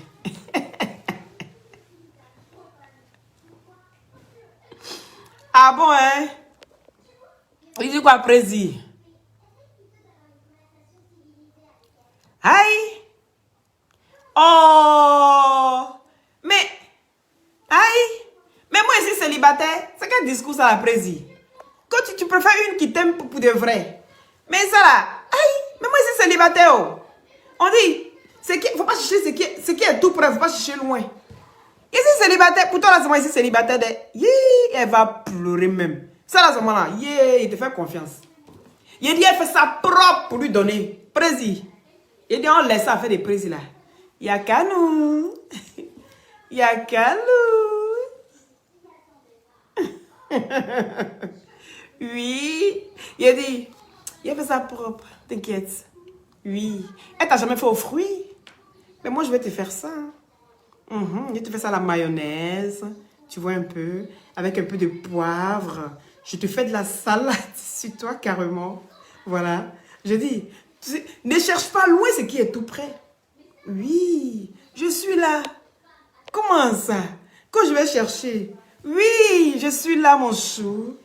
Speaker 1: Ah bon, hein? Il dit quoi, président? Aïe! Oh! Mais, aïe! Mais moi, ici, célibataire, c'est quel discours ça, la président? Quand tu préfères une qui t'aime pour de vrai. Mais ça là, aïe! Mais moi, ici, célibataire, oh. On dit, faut pas chercher ce qui est tout près, faut pas chercher loin. Ici, célibataire, pour toi, là, c'est moi ici, célibataire, elle va pleurer même. Ça, là, c'est moi là, il te fait confiance. Il dit, elle fait ça propre pour lui donner. Président. Il dit, on laisse ça faire des présidents là. Il y a qu'à nous. Il y a qu'à nous. Oui. Il dit, il fait ça propre. T'inquiète. Oui. Elle t'a jamais fait aux fruits. Mais moi, je vais te faire ça. Je te fais ça à la mayonnaise. Tu vois un peu. Avec un peu de poivre. Je te fais de la salade sur toi carrément. Voilà. Je dis, ne cherche pas loin ce qui est tout près. Oui, je suis là. Comment ça? Quand je vais chercher. Oui, je suis là, mon chou.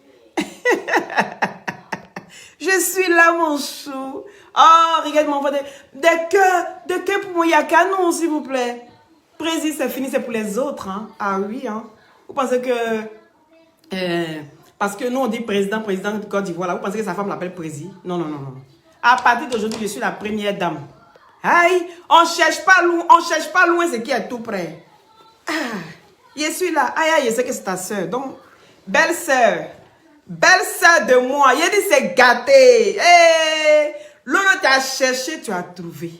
Speaker 1: Je suis là, mon chou. Oh, regarde, m'envoie des cœurs pour mon yakanon, s'il vous plaît. Président, c'est fini, c'est pour les autres. Hein? Ah oui, hein? Vous pensez que... parce que nous, on dit président de Côte d'Ivoire. Vous pensez que sa femme l'appelle président? Non, non, non, non. À partir d'aujourd'hui, je suis la première dame. Aïe, on cherche pas loin ce qui est tout près. Ah, je suis là. Aïe, aïe, je sais que c'est ta soeur. Donc, belle soeur de moi. Il dit c'est gâté. Hey, Lolo t'a cherché, tu as trouvé.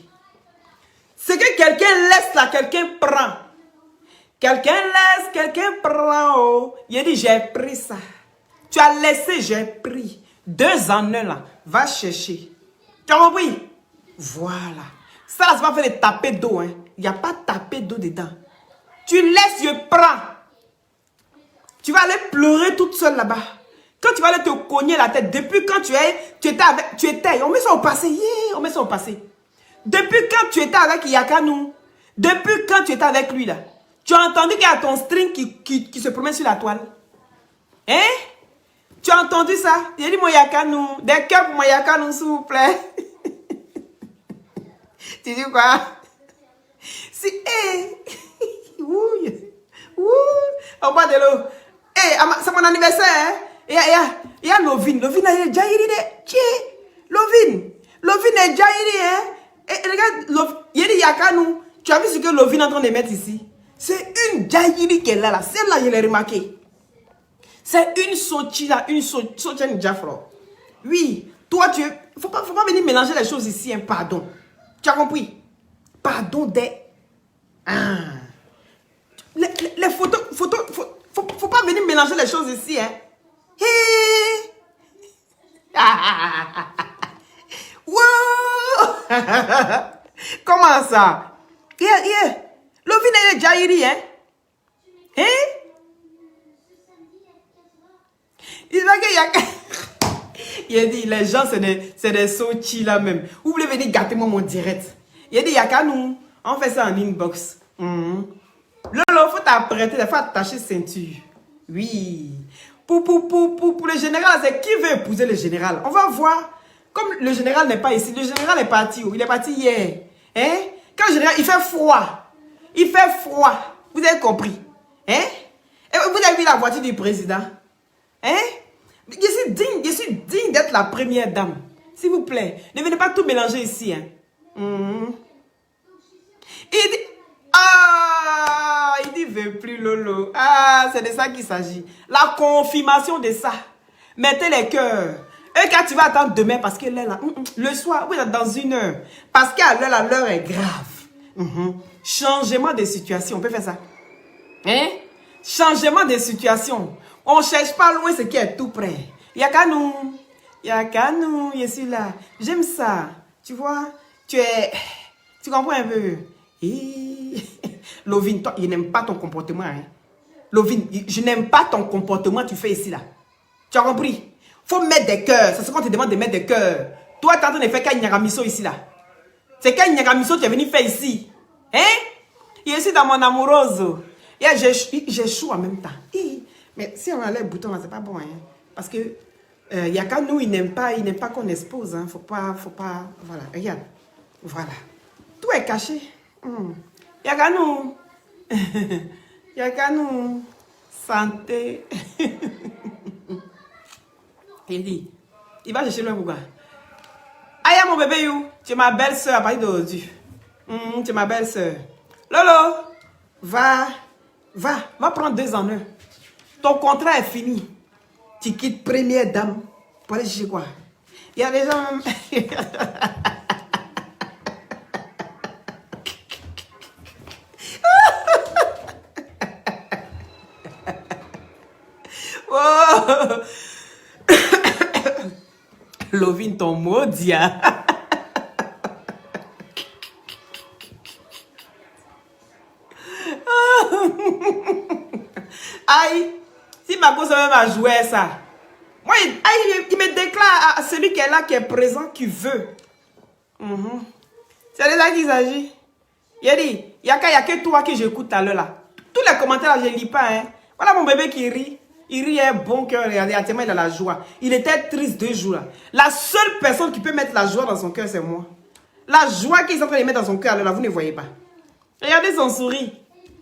Speaker 1: Ce que quelqu'un laisse là, quelqu'un prend. Quelqu'un laisse, quelqu'un prend. Oh. Il dit j'ai pris ça. Tu as laissé, j'ai pris. 2 en 1 là. Va chercher. Tu as compris? Voilà. Ça là, c'est pas faire de taper d'eau. Hein. Il n'y a pas de taper d'eau dedans. Tu laisses, je prends. Tu vas aller pleurer toute seule là-bas. Quand tu vas aller te cogner la tête, depuis quand tu étais, on met ça au passé, on met ça au passé. Depuis quand tu étais avec Yakanou, depuis quand tu étais avec lui là, tu as entendu qu'il y a ton string qui se promène sur la toile. Hein? Tu as entendu ça? J'ai dit mon Yakanou, des cœurs pour mon Yakanou s'il vous plaît. Tu dis quoi? Si, au bas de l'eau. C'est mon anniversaire, hein? Il y a Lovine. Lovine est déjà ici. Lovine est déjà ici, hein? Et regarde, il y a des Yakanou. Tu as vu ce que Lovine est en train de mettre ici? C'est une Jairi qui est là. Celle-là, je l'ai remarqué. C'est une Sochi là, une Sochi Jafro. Oui, toi, faut pas venir mélanger les choses ici, hein? Pardon. Tu as compris? Pardon des... Ah. Les photos, faut pas venir mélanger les choses ici, hein? Hey. Wow. Comment ça? Lovine est Jairi, hein? Hein? Il va qu'il y a... Il a dit, les gens, c'est des Sochi là même. Vous voulez venir gâter moi mon direct? Il a dit, il y a qu'à nous. On fait ça en inbox. Lolo, faut t'apprêter, il faut attacher ceinture. Oui. Pour le général, c'est qui veut épouser le général? On va voir. Comme le général n'est pas ici, le général est parti où? Il est parti hier. Hein? Quand le général, il fait froid. Il fait froid. Vous avez compris? Hein? Et vous avez vu la voiture du président? Hein? Je suis digne d'être la première dame. S'il vous plaît, ne venez pas tout mélanger ici. Hein? Il dit, il dit, veut plus Lolo. Ah, c'est de ça qu'il s'agit. La confirmation de ça. Mettez les cœurs. Et quand tu vas attendre demain, parce que là, le soir, oui, dans 1 heure. Parce qu'à l'heure est grave. Changement de situation, on peut faire ça. Hein? Changement de situation. On ne cherche pas loin ce qui est tout près. Yakanou. Yakanou, je suis là. J'aime ça. Tu vois, tu comprends un peu. Lovin, toi, je n'aime pas ton comportement. Hein. Lovin, je n'aime pas ton comportement que tu fais ici là. Tu as compris? Faut mettre des cœurs. C'est ce qu'on te demande de mettre des cœurs. Toi, tu es en train de faire Kanyagamiso ici là. C'est Kanyagamiso que tu es venu faire ici. Hein? Je suis dans mon amoureuse. J'ai chaud en même temps. Mais si on a les boutons là, c'est pas bon. Hein? Parce que Yakanou, il n'aime pas qu'on expose. Hein? Faut pas. Voilà, regarde. Voilà. Tout est caché. Yakanou. Yakanou. Santé. Il dit, il va chercher le pourquoi. Aïe, mon bébé, you. Tu es ma belle-sœur à partir d'aujourd'hui. Tu es ma belle-sœur. Lolo, va prendre 2 en 1. Ton contrat est fini. Tu quittes première dame pour aller chercher quoi? Il y a des gens même... Oh. Lovin, ton maudit. Aïe, si ma cause même a joué ça, moi, il me déclare à celui qui est là, qui est présent, qui veut. C'est de ça qu'il s'agit. Il a dit, il n'y a que toi que j'écoute à l'heure là. Tous les commentaires là, je ne lis pas. Hein. Voilà mon bébé qui rit. Il rit un bon cœur, regardez, tellement il a la joie. Il était triste 2 jours là. La seule personne qui peut mettre la joie dans son cœur, c'est moi. La joie qu'il est en train de mettre dans son cœur, là, vous ne voyez pas. Regardez son sourire.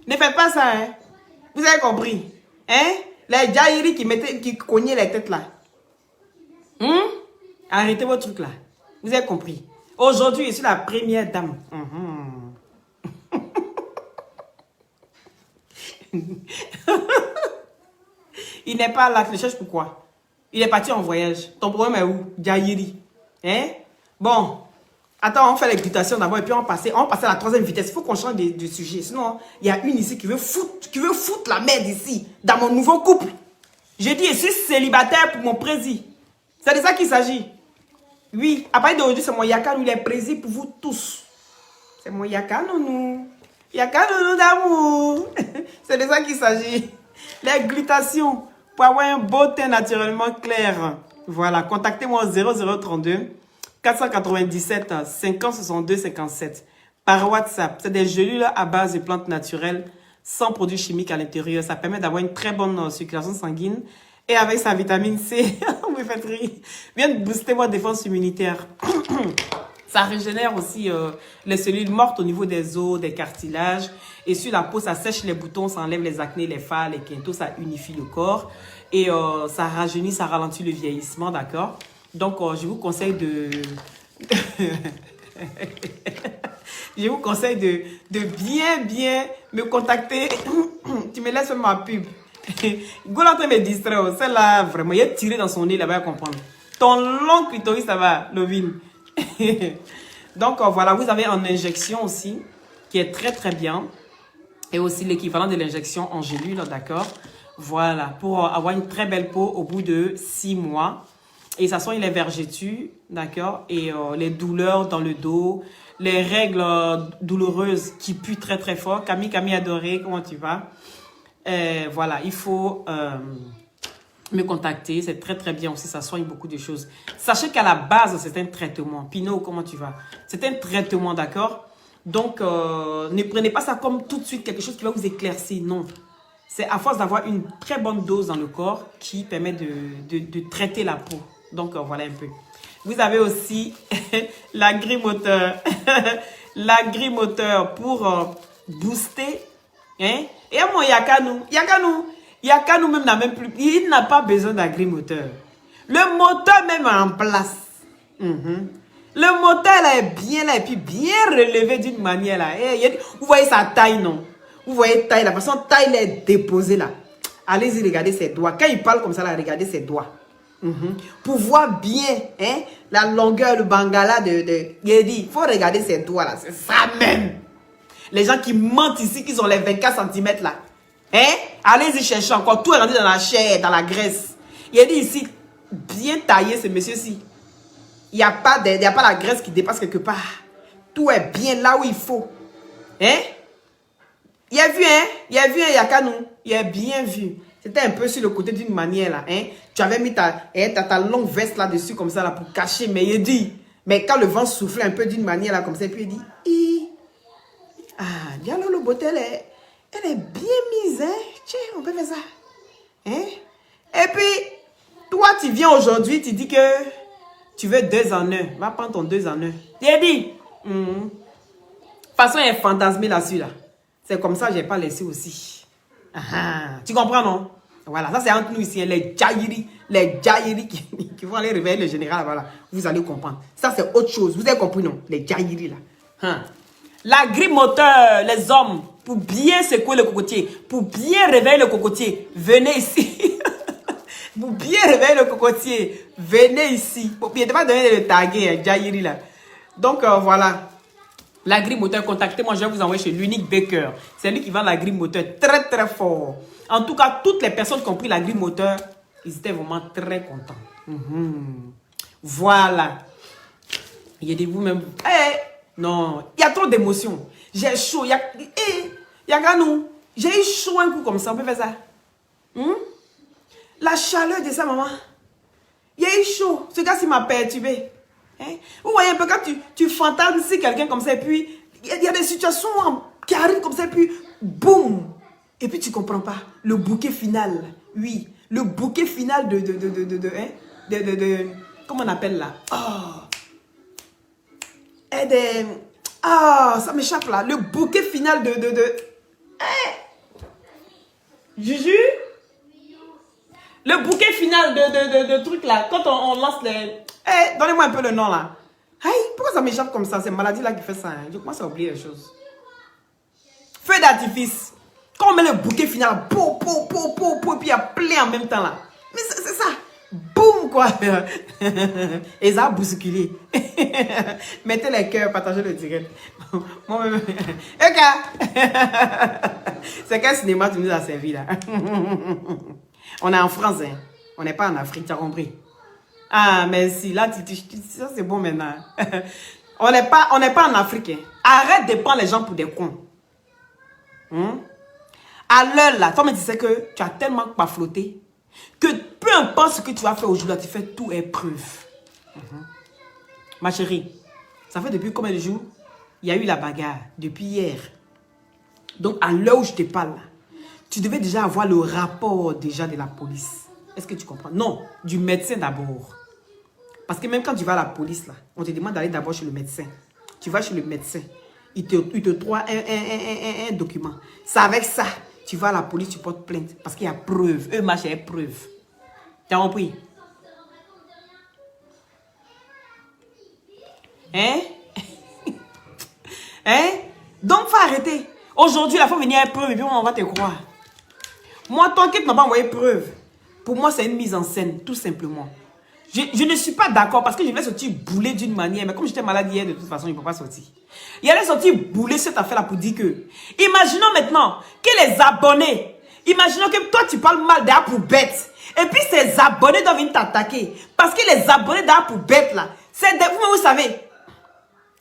Speaker 1: Ne faites pas ça, hein. Vous avez compris? Hein? Les Jairi qui cognaient les têtes là. Arrêtez votre truc là. Vous avez compris? Aujourd'hui, je suis la première dame. Il n'est pas là, tu le cherches pourquoi? Il est parti en voyage. Ton problème est où? Jairi. Hein? Bon. Attends, on fait l'excitation d'abord et puis on passe à la 3e vitesse. Il faut qu'on change de sujet. Sinon, il y a une ici qui veut foutre la merde ici, dans mon nouveau couple. Je dis, je suis célibataire pour mon prési. C'est de ça qu'il s'agit. Oui, à partir d'aujourd'hui, c'est mon Yakanou, il est prési pour vous tous. C'est mon Yakanou. Yakanou d'amour. C'est de ça qu'il s'agit. L'excitation pour avoir un beau teint naturellement clair. Voilà, contactez-moi au 0032 497 50 62 57 par WhatsApp. C'est des gélules à base de plantes naturelles sans produits chimiques à l'intérieur. Ça permet d'avoir une très bonne circulation sanguine et avec sa vitamine C, vous me faites rire, vient de booster votre défense immunitaire. Ça régénère aussi les cellules mortes au niveau des os, des cartilages. Et sur la peau, ça sèche les boutons, ça enlève les acnés, les phares, les quintos, ça unifie le corps. Et ça rajeunit, ça ralentit le vieillissement, d'accord? Donc, je vous conseille de... je vous conseille de bien me contacter. Tu me laisses ma pub. Goul en train de me distraire. Celle-là, vraiment, il est tiré dans son nez, là-bas, à comprendre. Ton long clitoris, ça va, Lovin. Donc, voilà, vous avez une injection aussi, qui est très bien. Et aussi l'équivalent de l'injection en gélule, d'accord? Voilà, pour avoir une très belle peau au bout de 6 mois. Et ça soigne les vergetures, d'accord? Et les douleurs dans le dos, les règles douloureuses qui puent très fort. Camille adorée, comment tu vas? Voilà, il faut me contacter. C'est très bien aussi, ça soigne beaucoup de choses. Sachez qu'à la base, c'est un traitement. Pinot, comment tu vas? C'est un traitement, d'accord? Donc, ne prenez pas ça comme tout de suite quelque chose qui va vous éclaircir, non. C'est à force d'avoir une très bonne dose dans le corps qui permet de traiter la peau. Donc, voilà un peu. Vous avez aussi l'agrimoteur. L'agrimoteur pour booster. Hein? Et mon Yakanou même n'a même plus. Il n'a pas besoin d'agrimoteur. Le moteur même est en place. Le moteur là est bien là et puis bien relevé d'une manière là. Vous voyez sa taille, non? Vous voyez taille, la façon taille est déposée là. Allez-y, regardez ses doigts. Quand il parle comme ça, là, regardez ses doigts. Pour voir bien hein, la longueur, le bangala il dit, il faut regarder ses doigts là. C'est ça même. Les gens qui mentent ici, qui ont les 24 cm là. Hein? Allez-y chercher encore. Tout est rendu dans la chair, dans la graisse. Il dit ici, bien taillé, ce monsieur-ci. Il n'y a pas la graisse qui dépasse quelque part. Tout est bien là où il faut. Hein? Il a vu, hein? Il a vu, il y a qu'à nous. Il a bien vu. C'était un peu sur le côté d'une manière, là. Hein? Tu avais mis ta longue veste là-dessus, comme ça, là, pour cacher. Mais il dit, mais quand le vent soufflait un peu d'une manière, là, comme ça, puis il dit, ah, Diallo, le beauté, elle est bien mise, hein? Tiens, on peut faire ça. Hein? Et puis, toi, tu viens aujourd'hui, tu dis que tu veux 2 en 1. Va prendre ton 2 en 1. J'ai dit, de toute façon, il est fantasmé là-dessus, là. C'est comme ça que je n'ai pas laissé aussi. Tu comprends, non? Voilà, ça c'est entre nous ici, les Djaïri qui vont aller réveiller le général, voilà. Vous allez comprendre. Ça c'est autre chose. Vous avez compris, non? Les Djaïri, là. La grille moteur, les hommes, pour bien secouer le cocotier, pour bien réveiller le cocotier, venez ici. Pour bien réveiller le cocotier, venez ici. Pour bien, pas donner le taguer, Djaïri, là. Donc, voilà. La grille moteur, contactez-moi, je vais vous envoyer chez l'Unique Baker. C'est lui qui vend la grille moteur très très fort. En tout cas, toutes les personnes qui ont pris la grille moteur, ils étaient vraiment très contents. Voilà. Il y a des vous-même. Non, il y a trop d'émotions. J'ai chaud. Il y a nous. J'ai eu chaud un coup comme ça. On peut faire ça. La chaleur de sa maman. Il y a eu chaud. Ce gars-ci m'a perturbé. Hein? Vous voyez un peu quand tu fantasmes si quelqu'un comme ça, et puis il y a des situations qui arrivent comme ça, et puis boum! Et puis tu comprends pas. Le bouquet final, oui, le bouquet final comment on appelle là? Ça m'échappe là. Le bouquet final Juju? Le bouquet final de trucs là, quand on lance les... donnez-moi un peu le nom là. Pourquoi ça m'échappe comme ça? C'est maladie là qui fait ça. Hein? Je commence à oublier les choses. Feu d'artifice. Quand on met le bouquet final, et puis il y a plein en même temps là. Mais c'est ça. Boum quoi. Et ça a bousculé. Mettez les cœurs, partagez le direct. Moi-même. C'est quel cinéma tu nous as servi là? On est en France, hein. On n'est pas en Afrique, tu as compris? Ah, merci. Là, ça c'est bon maintenant. On n'est pas en Afrique. Hein. Arrête de prendre les gens pour des cons. À l'heure là, toi me disais que tu as tellement pas flotté que peu importe ce que tu as fait aujourd'hui, tu fais tout épreuve. Ma chérie, ça fait depuis combien de jours? Il y a eu la bagarre depuis hier. Donc à l'heure où je te parle, tu devais déjà avoir le rapport déjà de la police. Est-ce que tu comprends? Non, du médecin d'abord. Parce que même quand tu vas à la police, là, on te demande d'aller d'abord chez le médecin. Tu vas chez le médecin. Il te doit un document. C'est avec ça, tu vas à la police, tu portes plainte. Parce qu'il y a preuve. Eux marchent avec preuve. Tu as compris? Hein? Donc, faut arrêter. Aujourd'hui, il faut venir avec preuve et puis on va te croire. Moi, tant qu'il ne m'a pas envoyé preuve, pour moi, c'est une mise en scène, tout simplement. Je ne suis pas d'accord parce que je voulais sortir bouler d'une manière, mais comme j'étais malade hier, de toute façon, je ne peux pas sortir. Il allait sortir bouler cette affaire-là pour dire que, imaginons maintenant que les abonnés, imaginons que toi, tu parles mal d'A pour bête, et puis ces abonnés doivent venir t'attaquer. Parce que les abonnés d'A pour bête, là, c'est des, vous savez,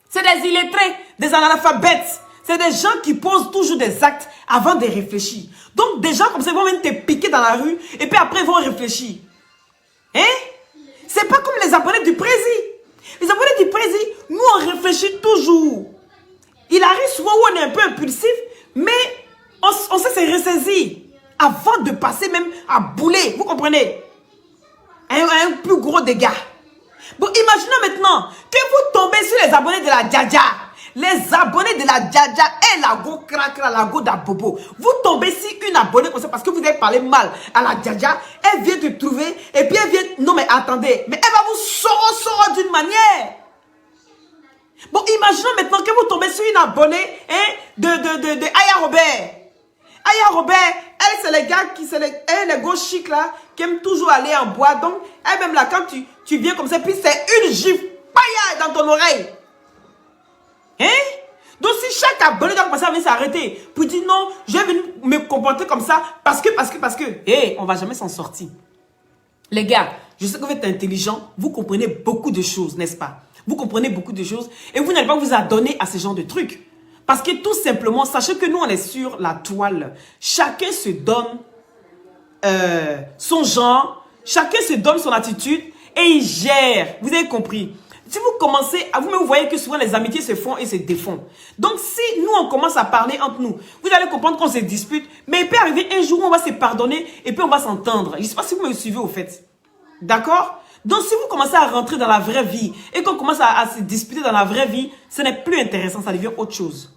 Speaker 1: c'est des illettrés, des analphabètes. C'est des gens qui posent toujours des actes avant de réfléchir. Donc, des gens comme ça, ils vont même te piquer dans la rue et puis après, ils vont réfléchir. Hein? C'est pas comme les abonnés du président. Les abonnés du président, nous, on réfléchit toujours. Il arrive souvent où on est un peu impulsif, mais on sait se ressaisir avant de passer même à bouler. Vous comprenez? Un plus gros dégât. Bon, imaginons maintenant que vous tombez sur les abonnés de la Djaja. Les abonnés de la Djaja et la go cracra, la go d'Abobo. Vous tombez sur une abonnée comme ça parce que vous avez parlé mal à la Djaja. Elle vient te trouver et puis elle vient... Non mais attendez, mais elle va vous sortir d'une manière. Bon, imaginons maintenant que vous tombez sur une abonnée de Aya Robert. Aya Robert, elle c'est les gars qui... Elle les gars chics là, qui aiment toujours aller en bois. Donc, elle-même là, quand tu viens comme ça, puis c'est une gifle paille dans ton oreille. Hein? Donc si chaque abonné doit commencer à venir s'arrêter pour dire non, je vais venir me comporter comme ça parce que, on va jamais s'en sortir. Les gars, Je sais que vous êtes intelligent, vous comprenez beaucoup de choses, n'est-ce pas? Vous comprenez beaucoup de choses et vous n'allez pas vous adonner à ce genre de trucs. Parce que tout simplement, sachez que nous, on est sur la toile. Chacun se donne son genre, chacun se donne son attitude et il gère. Vous avez compris? Si vous commencez, vous voyez que souvent les amitiés se font et se défont. Donc si nous on commence à parler entre nous, vous allez comprendre qu'on se dispute, mais il peut arriver un jour où on va se pardonner et puis on va s'entendre. Je ne sais pas si vous me suivez au fait. D'accord? Donc si vous commencez à rentrer dans la vraie vie et qu'on commence à se disputer dans la vraie vie, ce n'est plus intéressant, ça devient autre chose.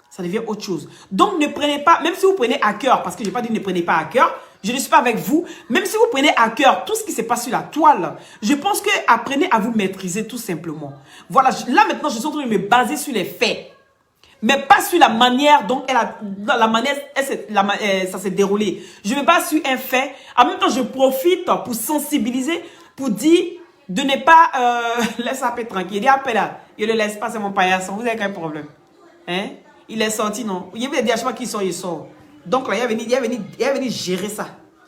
Speaker 1: Ça devient autre chose. Donc ne prenez pas, même si vous prenez à cœur, parce que je n'ai pas dit ne prenez pas à cœur, je ne suis pas avec vous, même si vous prenez à cœur tout ce qui se passe sur la toile, je pense que apprenez à vous maîtriser tout simplement. Voilà, là maintenant je suis en train de me baser sur les faits, mais pas sur la manière dont ça s'est déroulé. Je me base sur un fait, en même temps je profite pour sensibiliser, pour dire de ne pas laisse ça tranquille. Il dit appelle là, il ne le laisse pas, c'est mon paillasson, vous avez quel problème? Hein? Il est sorti, non? Il y avait des achats qui sort, il sort. Donc là, il est venu gérer ça.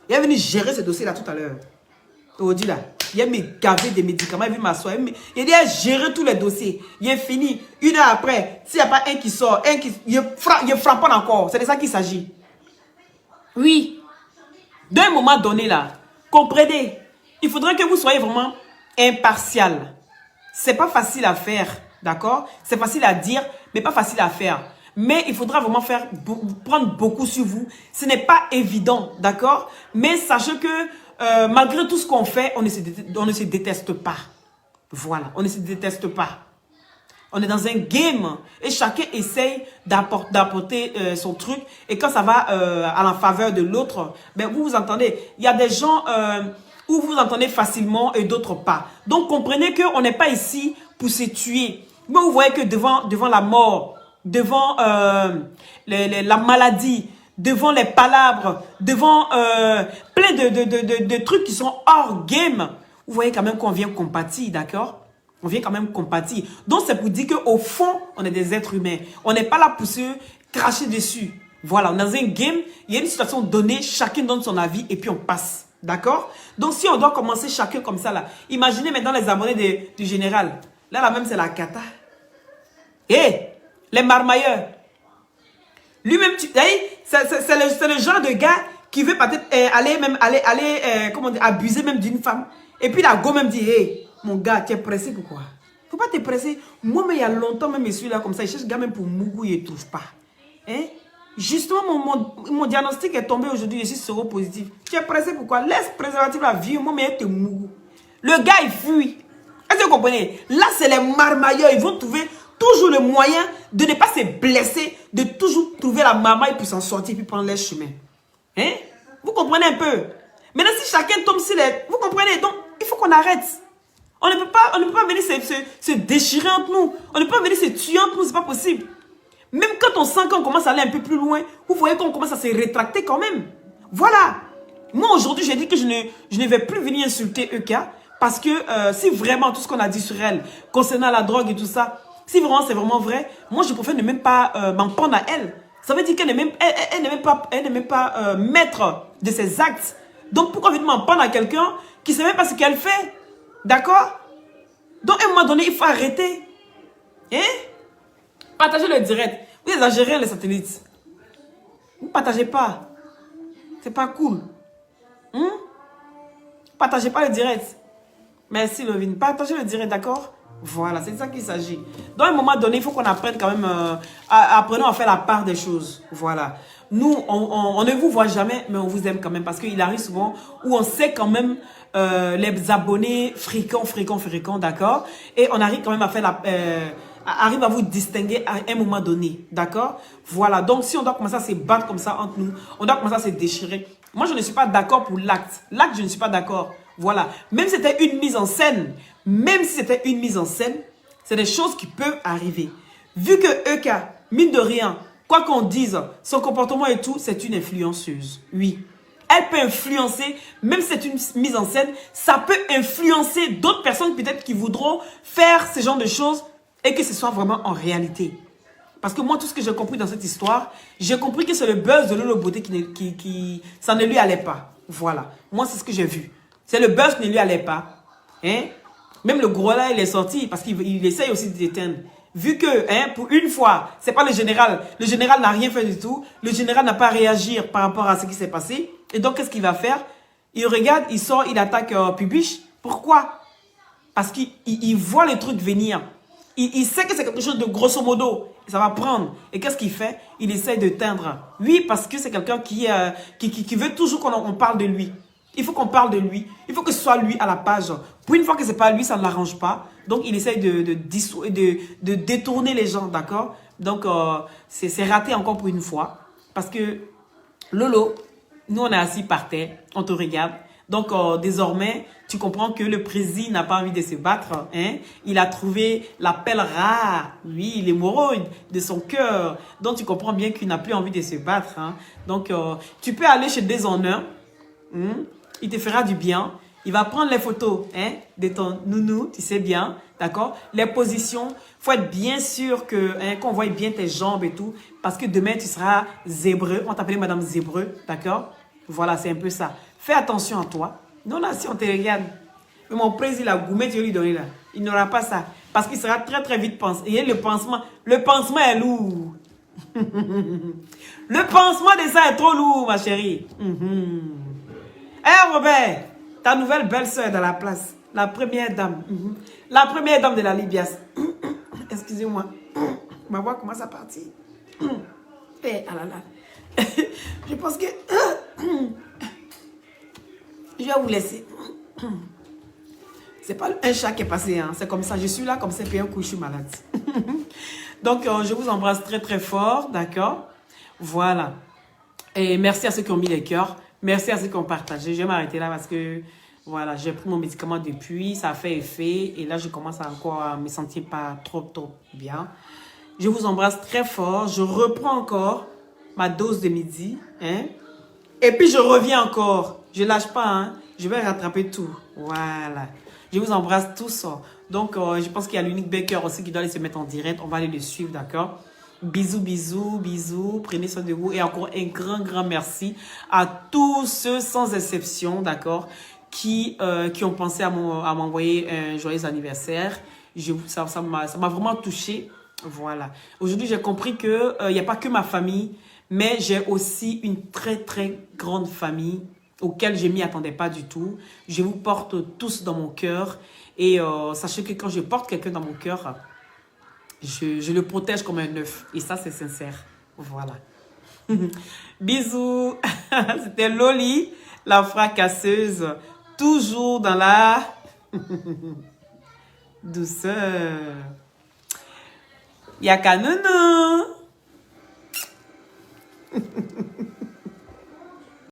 Speaker 1: Il est venu gérer ce dossier-là tout à l'heure. Aujourd'hui là, il est venu gaver des médicaments, il est venu m'asseoir. Il a géré tous les dossiers. Il est fini. Une heure après, s'il n'y a pas un qui sort, il frappe encore. C'est de ça qu'il s'agit. Oui. D'un moment donné là, comprenez, il faudrait que vous soyez vraiment impartial. C'est pas facile à faire, d'accord? C'est facile à dire, mais pas facile à faire. Mais il faudra vraiment prendre beaucoup sur vous. Ce n'est pas évident, d'accord? Mais sachez que malgré tout ce qu'on fait, on ne se déteste pas. Voilà, on ne se déteste pas. On est dans un game et chacun essaye d'apporter son truc. Et quand ça va à la faveur de l'autre, ben vous vous entendez. Il y a des gens où vous vous entendez facilement et d'autres pas. Donc comprenez qu'on n'est pas ici pour se tuer. Mais vous voyez que devant la mort, devant la maladie, devant les palabres, devant plein de trucs qui sont hors game, vous voyez quand même qu'on vient compatir, d'accord? On vient quand même compatir. Donc c'est pour dire qu'au fond, on est des êtres humains. On n'est pas là pour se cracher dessus. Voilà, dans un game, il y a une situation donnée, chacun donne son avis et puis on passe. D'accord? Donc si on doit commencer chacun comme ça là, imaginez maintenant les abonnés du général. Là même c'est la cata. Et les marmailleurs. Lui-même, c'est le genre de gars qui veut peut-être abuser même d'une femme. Et puis la go même dit, hey, mon gars, tu es pressé pourquoi? Faut pas te presser. Moi, mais il y a longtemps, même je suis là comme ça, il cherche gars même pour Mougou, il ne trouve pas. Hein? Justement, mon diagnostic est tombé aujourd'hui, je suis séropositif. Tu es pressé pourquoi? Laisse préservatif la vie, moi, mais il te Mougou. Le gars, il fuit. Est-ce que vous comprenez? Là, c'est les marmailleurs, ils vont trouver toujours le moyen de ne pas se blesser, de toujours trouver la marmaille pour s'en sortir, puis prendre les chemins. Hein? Vous comprenez un peu? Maintenant, si chacun tombe sur les... Vous comprenez? Donc, il faut qu'on arrête. On ne peut pas venir se déchirer entre nous. On ne peut pas venir se tuer entre nous, c'est pas possible. Même quand on sent qu'on commence à aller un peu plus loin, vous voyez qu'on commence à se rétracter quand même. Voilà. Moi, aujourd'hui, j'ai dit que je ne vais plus venir insulter EK, parce que si vraiment tout ce qu'on a dit sur elle, concernant la drogue et tout ça, si vraiment c'est vraiment vrai, moi je préfère ne même pas m'en prendre à elle. Ça veut dire qu'elle n'est même pas maître de ses actes. Donc pourquoi venir m'en prendre à quelqu'un qui ne sait même pas ce qu'elle fait? D'accord? Donc à un moment donné, il faut arrêter. Hein? Partagez le direct. Vous exagérez les satellites. Vous ne partagez pas. C'est pas cool. Partagez pas le direct. Merci Lovine. Partagez le direct, d'accord? Voilà, c'est de ça qu'il s'agit. Donc, à un moment donné, il faut qu'on apprenne quand même, apprenons à faire la part des choses. Voilà. Nous, on ne vous voit jamais, mais on vous aime quand même parce qu'il arrive souvent où on sait quand même les abonnés fréquents, d'accord? Et on arrive quand même à faire arrive à vous distinguer à un moment donné, d'accord? Voilà. Donc, si on doit commencer à se battre comme ça entre nous, on doit commencer à se déchirer. Moi, je ne suis pas d'accord pour l'acte. L'acte, je ne suis pas d'accord. Voilà. Même si c'était une mise en scène, c'est des choses qui peuvent arriver. Vu que EK, mine de rien, quoi qu'on dise, son comportement et tout, c'est une influenceuse. Oui. Elle peut influencer, même si c'est une mise en scène, ça peut influencer d'autres personnes peut-être qui voudront faire ce genre de choses et que ce soit vraiment en réalité. Parce que moi, tout ce que j'ai compris dans cette histoire, j'ai compris que c'est le buzz de Lolo Beauté ça ne lui allait pas. Voilà. Moi, c'est ce que j'ai vu. C'est le buzz qui ne lui allait pas. Hein? Même le gros là, il est sorti parce qu'il essaye aussi de déteindre. Vu que, hein, pour une fois, c'est pas le général. Le général n'a rien fait du tout. Le général n'a pas réagi par rapport à ce qui s'est passé. Et donc, qu'est-ce qu'il va faire? Il regarde, il sort, il attaque Pubiche. Pourquoi? Parce qu'il voit les trucs venir. Il sait que c'est quelque chose de grosso modo. Ça va prendre. Et qu'est-ce qu'il fait? Il essaie de teindre. Oui, parce que c'est quelqu'un qui veut toujours qu'on parle de lui. Il faut qu'on parle de lui. Il faut que ce soit lui à la page. Pour une fois que ce n'est pas lui, ça ne l'arrange pas. Donc, il essaye de détourner les gens, d'accord? Donc, c'est raté encore pour une fois. Parce que, Lolo, nous, on est assis par terre. On te regarde. Donc, désormais, tu comprends que le président n'a pas envie de se battre. Hein? Il a trouvé la pelle rare, oui, l'hémorroïde de son cœur. Donc, tu comprends bien qu'il n'a plus envie de se battre. Hein? Donc, tu peux aller chez Déshonneur. Il te fera du bien. Il va prendre les photos hein, de ton nounou, tu sais bien, d'accord? Les positions, il faut être bien sûr que qu'on voit bien tes jambes et tout, parce que demain, tu seras zébreux. On t'appelle Madame Zébreux, d'accord? Voilà, c'est un peu ça. Fais attention à toi. Non, là, si on te regarde, mais mon président, la gourmet, tu vas lui donner là. Il n'aura pas ça, parce qu'il sera très, très vite pensé. Et le pansement est lourd. Le pansement de ça est trop lourd, ma chérie. Eh Robert, ta nouvelle belle-sœur dans la place. La première dame. La première dame de la Libias. Excusez-moi. On va voir comment ça partit. Eh, ah là là. Je pense que... Je vais vous laisser. C'est pas un chat qui est passé. Hein. C'est comme ça. Je suis là comme ça. Puis un coup, je suis malade. Donc, je vous embrasse très, très fort. D'accord? Voilà. Et merci à ceux qui ont mis les cœurs. Merci à ceux qui ont partagé. Je vais m'arrêter là parce que, voilà, j'ai pris mon médicament depuis. Ça a fait effet. Et là, je commence encore à me sentir pas trop bien. Je vous embrasse très fort. Je reprends encore ma dose de midi. Hein? Et puis, je reviens encore. Je lâche pas. Hein? Je vais rattraper tout. Voilà. Je vous embrasse tous. Donc, je pense qu'il y a l'unique Baker aussi qui doit aller se mettre en direct. On va aller le suivre, d'accord? Bisous, bisous, bisous. Prenez soin de vous. Et encore un grand, grand merci à tous ceux, sans exception, d'accord, qui ont pensé à m'envoyer un joyeux anniversaire. Ça m'a vraiment touché. Voilà. Aujourd'hui, j'ai compris qu'il n'y a pas que ma famille, mais j'ai aussi une très, très grande famille auquel je ne m'y attendais pas du tout. Je vous porte tous dans mon cœur. Et sachez que quand je porte quelqu'un dans mon cœur, je le protège comme un œuf. Et ça, c'est sincère. Voilà. Bisous. C'était Loli, la fracasseuse. Toujours dans la douceur. Yaka nounou.